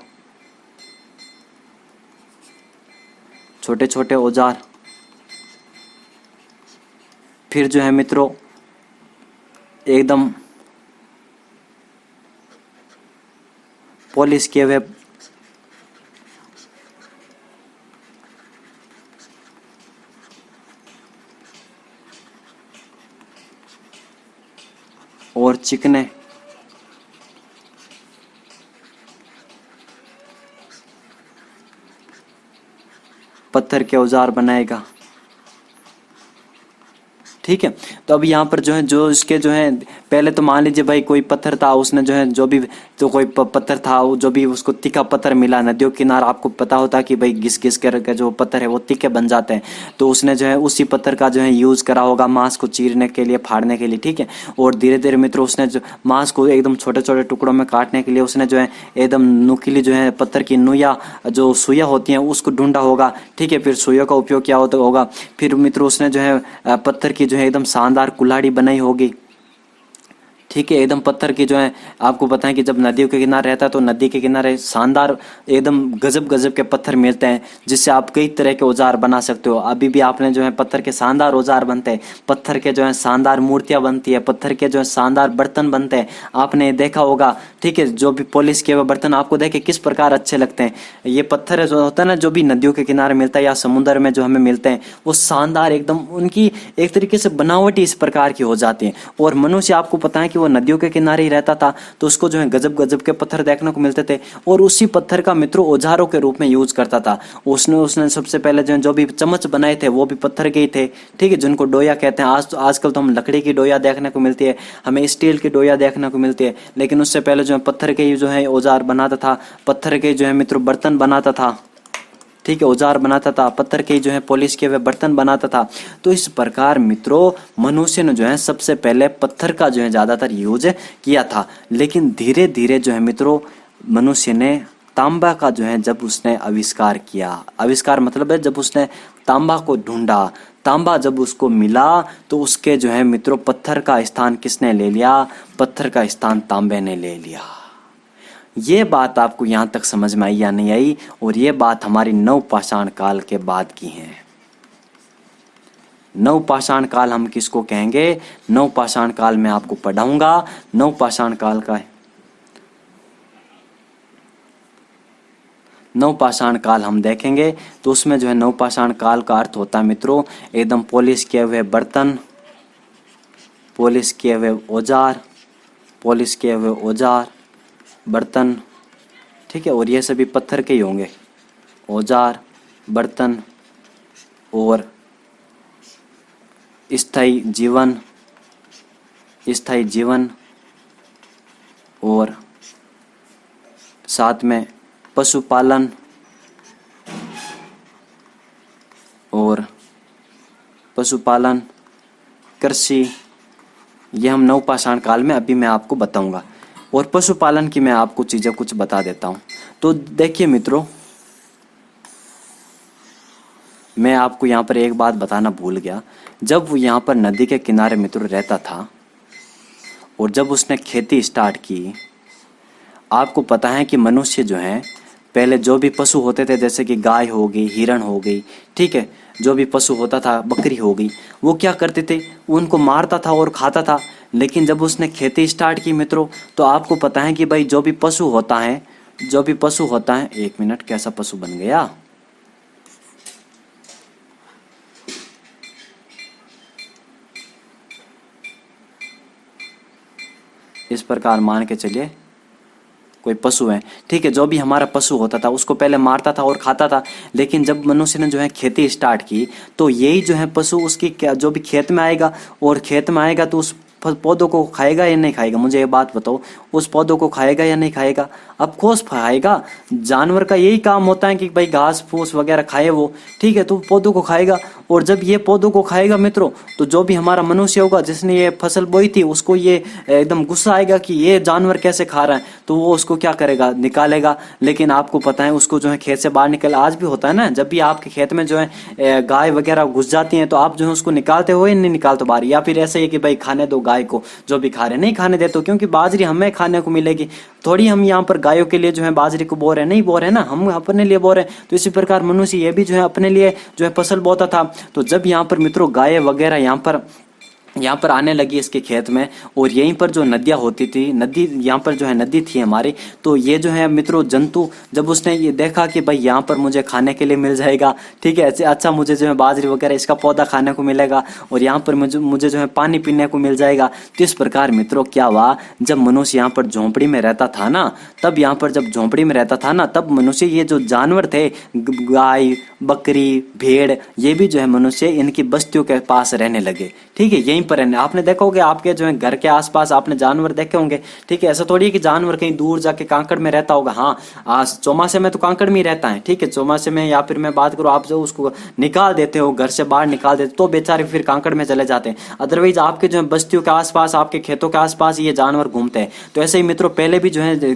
छोटे छोटे औजार। फिर जो है मित्रों एकदम पॉलिश किए हुए और चिकने पत्थर के औजार बनाएगा, ठीक है। तो अब यहाँ पर जो है जो इसके जो है पहले तो मान लीजिए भाई कोई पत्थर था, उसने जो है जो भी तो कोई पत्थर था वो जो भी उसको तीखा पत्थर मिला नदियों किनार, आपको पता होता कि भाई घिस घिस कर जो पत्थर है वो तीखे बन जाते हैं। तो उसने जो है उसी पत्थर का जो है यूज करा होगा मांस को चीरने के लिए, फाड़ने के लिए, ठीक है। और धीरे धीरे मित्रों उसने जो मांस को एकदम छोटे छोटे टुकड़ों में काटने के लिए उसने जो है एकदम नुकीली जो है पत्थर की नुया जो सुइयां होती हैं उसको ढूंढा होगा, ठीक है। फिर सुइयों का उपयोग क्या होता होगा, फिर मित्रों उसने जो है पत्थर की जो है एकदम शानदार कुल्हाड़ी बनाई होगी, ठीक है। एकदम पत्थर की जो है आपको पता है कि जब नदियों के किनारे रहता है तो नदी के किनारे शानदार एकदम गजब गजब के पत्थर मिलते हैं, जिससे आप कई तरह के औजार बना सकते हो। अभी भी आपने जो है पत्थर के शानदार औजार बनते हैं, पत्थर के जो है शानदार मूर्तियां बनती है, पत्थर के जो है शानदार बर्तन बनते हैं, आपने देखा होगा, ठीक है। जो भी पॉलिश किए हुए बर्तन आपको देखे किस प्रकार अच्छे लगते हैं। ये पत्थर जो होता है ना, जो भी नदियों के किनारे मिलता है या समुद्र में जो हमें मिलते हैं, वो शानदार एकदम उनकी एक तरीके से बनावट ही इस प्रकार की हो जाती है। और मनुष्य आपको पता है कि वो नदियों के किनारे ही रहता था, तो उसको जो है गजब गजब के पत्थर देखने को मिलते थे, और उसी पत्थर का मित्रों औजारों के रूप में यूज करता था। उसने उसने सबसे पहले जो भी चम्मच बनाए थे वो भी पत्थर के ही थे, ठीक है, जिनको डोया कहते हैं। आजकल तो हम लकड़ी की डोया देखने को मिलती है, हमें स्टील की डोया देखने को मिलती है, लेकिन उससे पहले जो है पत्थर के ही जो है औजार बनाता था, पत्थर के जो है मित्रों बर्तन बनाता था, ठीक है, औजार बनाता था, पत्थर के जो है पॉलिश किए हुए बर्तन बनाता था। तो इस प्रकार मित्रों मनुष्य ने जो है सबसे पहले पत्थर का जो है ज्यादातर यूज किया था। लेकिन धीरे धीरे जो है मित्रों मनुष्य ने तांबा का जो है जब उसने आविष्कार किया, आविष्कार मतलब है जब उसने तांबा को ढूंढा, तांबा जब उसको मिला तो उसके जो है मित्रों पत्थर का स्थान किसने ले लिया, पत्थर का स्थान तांबे ने ले लिया। ये बात आपको यहाँ तक समझ में आई या नहीं आई? और ये बात हमारी नवपाषाण काल के बाद की है। नवपाषाण काल हम किसको कहेंगे? नवपाषाण काल में आपको पढ़ाऊंगा। नवपाषाण काल का नवपाषाण काल हम देखेंगे, तो उसमें जो है नवपाषाण काल का अर्थ होता है मित्रों एकदम पॉलिश किए हुए बर्तन, पॉलिश किए हुए औजार, पॉलिश किए हुए औजार बर्तन, ठीक है। और ये सभी पत्थर के ही होंगे, औजार बर्तन और स्थायी जीवन, स्थायी जीवन और साथ में पशुपालन और पशुपालन, कृषि, ये हम नवपाषाण काल में अभी मैं आपको बताऊंगा। और पशुपालन की मैं आपको चीजें कुछ बता देता हूं। तो देखिए मित्रों, मैं आपको यहाँ पर एक बात बताना भूल गया। जब वो यहाँ पर नदी के किनारे मित्रों रहता था और जब उसने खेती स्टार्ट की, आपको पता है कि मनुष्य जो है पहले जो भी पशु होते थे, जैसे कि गाय हो गई, हिरण हो गई, ठीक है, जो भी पशु होता था, बकरी हो गई, वो क्या करते थे, उनको मारता था और खाता था। लेकिन जब उसने खेती स्टार्ट की मित्रों, तो आपको पता है कि भाई जो भी पशु होता है, जो भी पशु होता है, एक मिनट, कैसा पशु बन गया, इस प्रकार मान के चलिए कोई पशु है, ठीक है, जो भी हमारा पशु होता था उसको पहले मारता था और खाता था, लेकिन जब मनुष्य ने जो है खेती स्टार्ट की तो यही जो है पशु उसकी जो भी खेत में आएगा और खेत में आएगा तो उस पौधों को खाएगा या नहीं खाएगा? मुझे ये बात बताओ, उस पौधों को खाएगा या नहीं खाएगा? ऑफ कोर्स खाएगा। जानवर का यही काम होता है कि भाई घास फूस वगैरह खाए वो, ठीक है, तो पौधों को खाएगा। और जब ये पौधों को खाएगा मित्रों, तो जो भी हमारा मनुष्य होगा जिसने ये फसल बोई थी उसको ये एकदम गुस्सा आएगा कि ये जानवर कैसे खा रहा है, तो वो उसको क्या करेगा? निकालेगा। लेकिन आपको पता है उसको जो है खेत से बाहर निकल, आज भी होता है ना, जब भी आपके खेत में जो है गाय वगैरह घुस जाती हैं तो आप जो है उसको निकालते हो या नहीं निकालते बाहर? या फिर ऐसे ही कि भाई खाने दो गाय को, जो भी खा रहे नहीं खाने देते हो, क्योंकि बाजरी हमें खाने को मिलेगी, थोड़ी हम यहाँ पर गायों के लिए जो है बाजरी को बो रहे हैं, नहीं बो रहे हैं ना, हम अपने लिए बो रहे हैं। तो इसी प्रकार मनुष्य ये भी जो है अपने लिए जो है फसल बोता था। तो जब यहाँ पर मित्रों गाय वगैरह यहाँ पर आने लगी इसके खेत में, और यहीं पर जो नदियाँ होती थी, नदी यहाँ पर जो है नदी थी हमारी, तो ये जो है मित्रों जंतु जब उसने ये देखा कि भाई यहाँ पर मुझे खाने के लिए मिल जाएगा, ठीक है, अच्छा मुझे जो है बाजरी वगैरह इसका पौधा खाने को मिलेगा और यहाँ पर मुझे जो है पानी पीने को मिल जाएगा। तो इस प्रकार मित्रों क्या हुआ, जब मनुष्य यहाँ पर झोंपड़ी में रहता था ना, तब यहाँ पर जब झोंपड़ी में रहता था ना, तब मनुष्य ये जो जानवर थे गाय बकरी भेड़, ये भी जो है मनुष्य इनकी बस्तियों के पास रहने लगे, ठीक है, यहीं पर रहने। आपने देखा होगा आपके जो है घर के आसपास आपने जानवर देखे होंगे, ठीक है, ऐसा थोड़ी है कि जानवर कहीं दूर जाके कांकड़ में रहता होगा। हाँ, चौमासे में तो कांकड़ में ही रहता है, ठीक है, चौमासे में, या फिर मैं बात करूँ आप जो उसको निकाल देते हो, घर से बाहर निकाल देते तो बेचारे फिर कांकड़ में चले जाते हैं। अदरवाइज आपके जो है बस्तियों के आसपास आपके खेतों के आसपास ये जानवर घूमते हैं। तो ऐसे ही मित्रों पहले भी जो है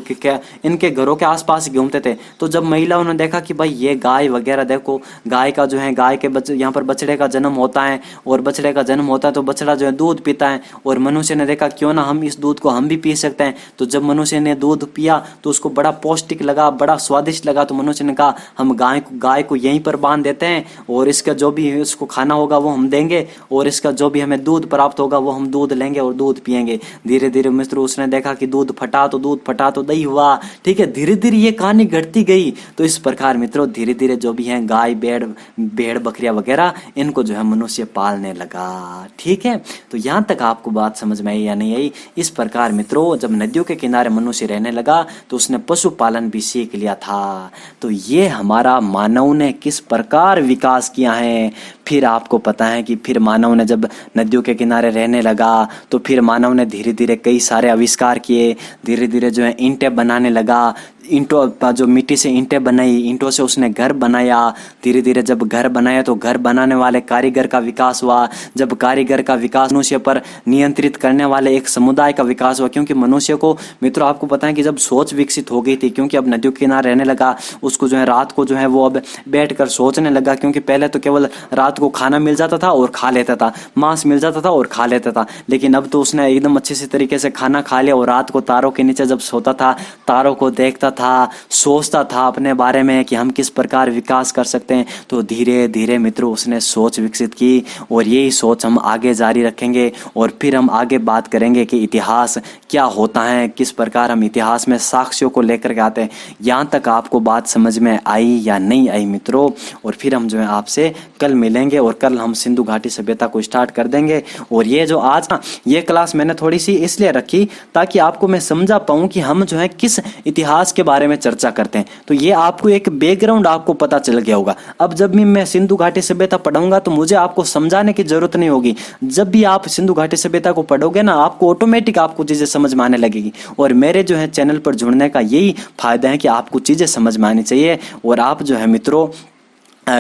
इनके घरों के आसपास घूमते थे। तो जब महिलाओं ने देखा कि भाई ये गाय वगैरह देखो, गाय का जो है गाय के यहाँ पर बछड़े का जन्म होता है, और बछड़े का जन्म होता है तो बछड़ा जो है दूध पीता है, और मनुष्य ने देखा क्यों ना हम इस दूध को हम भी पी सकते हैं। तो जब मनुष्य ने दूध पिया तो उसको बड़ा पौष्टिक लगा, बड़ा स्वादिष्ट लगा, तो मनुष्य ने कहा हम गाय को यहीं पर बांध देते हैं, और इसका जो भी इसको खाना होगा वो हम देंगे, और इसका जो भी हमें दूध प्राप्त होगा वो हम दूध लेंगे और दूध पिएंगे। धीरे धीरे मित्रों उसने देखा कि दूध फटा तो दही हुआ, ठीक है, धीरे धीरे ये कहानी घटती गई। तो इस प्रकार मित्रों धीरे धीरे जो भी है गाय भेड़ बकरियां वगैरह इनको जो है मनुष्य पालने लगा, ठीक है। तो यहाँ तक आपको बात समझ में आई या नहीं आई? इस प्रकार मित्रों जब नदियों के किनारे मनुष्य रहने लगा तो उसने पशुपालन भी सीख लिया था। तो ये हमारा मानव ने किस प्रकार विकास किया है। फिर आपको पता है कि फिर मानव ने जब नदियों के किनारे रहने लगा तो फिर मानव ने धीरे धीरे कई सारे आविष्कार किए, धीरे धीरे जो है ईंटें बनाने लगा, ईंटों जो मिट्टी से ईंटें बनाई, ईंटों से उसने घर बनाया। धीरे धीरे जब घर बनाया तो घर बनाने वाले कारीगर का विकास हुआ। जब कारीगर का विकास, मनुष्य पर नियंत्रित करने वाले एक समुदाय का विकास हुआ। क्योंकि मनुष्य को मित्रों आपको पता है कि जब सोच विकसित हो गई थी, क्योंकि अब नदियों के किनारे रहने लगा, उसको जो है रात को जो है वो अब बैठकर सोचने लगा। क्योंकि पहले तो केवल रात को खाना मिल जाता था और खा लेता था, मांस मिल जाता था और खा लेता था, लेकिन अब तो उसने एकदम अच्छे से तरीके से खाना खा लिया और रात को तारों के नीचे जब सोता था, तारों को देखता था, सोचता था अपने बारे में कि हम किस प्रकार विकास कर सकते हैं। तो धीरे धीरे मित्रों उसने सोच विकसित की, और यही सोच हम आगे जारी रखेंगे, और फिर हम आगे बात करेंगे कि इतिहास क्या होता है, किस प्रकार हम इतिहास में साक्ष्यों को लेकर के आते हैं। यहाँ तक आपको बात समझ में आई या नहीं आई मित्रों? और फिर हम जो है आपसे कल मिलेंगे, और कल हम सिंधु घाटी सभ्यता को स्टार्ट कर देंगे। और ये जो आज ना ये क्लास मैंने थोड़ी सी इसलिए रखी ताकि आपको मैं समझा पाऊँ कि हम जो है किस इतिहास के बारे में चर्चा करते हैं। तो ये आपको एक बैकग्राउंड आपको पता चल गया होगा। अब जब भी मैं सिंधु घाटी सभ्यता पढ़ाऊंगा तो मुझे आपको समझाने की जरूरत नहीं होगी। जब भी आप सिंधु घाटी सभ्यता को पढ़ोगे ना, आपको ऑटोमेटिक आपको चीजें समझ में आने लगेगी। और मेरे जो है चैनल पर जुड़ने का यही फायदा है कि आपको चीजें समझ में आनी चाहिए। और आप जो है मित्रों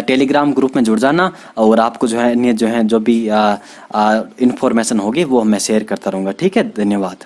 टेलीग्राम ग्रुप में जुड़ जाना, और आपको जो है जो भी इंफॉर्मेशन होगी वो मैं शेयर करता रहूँगा, ठीक है। धन्यवाद।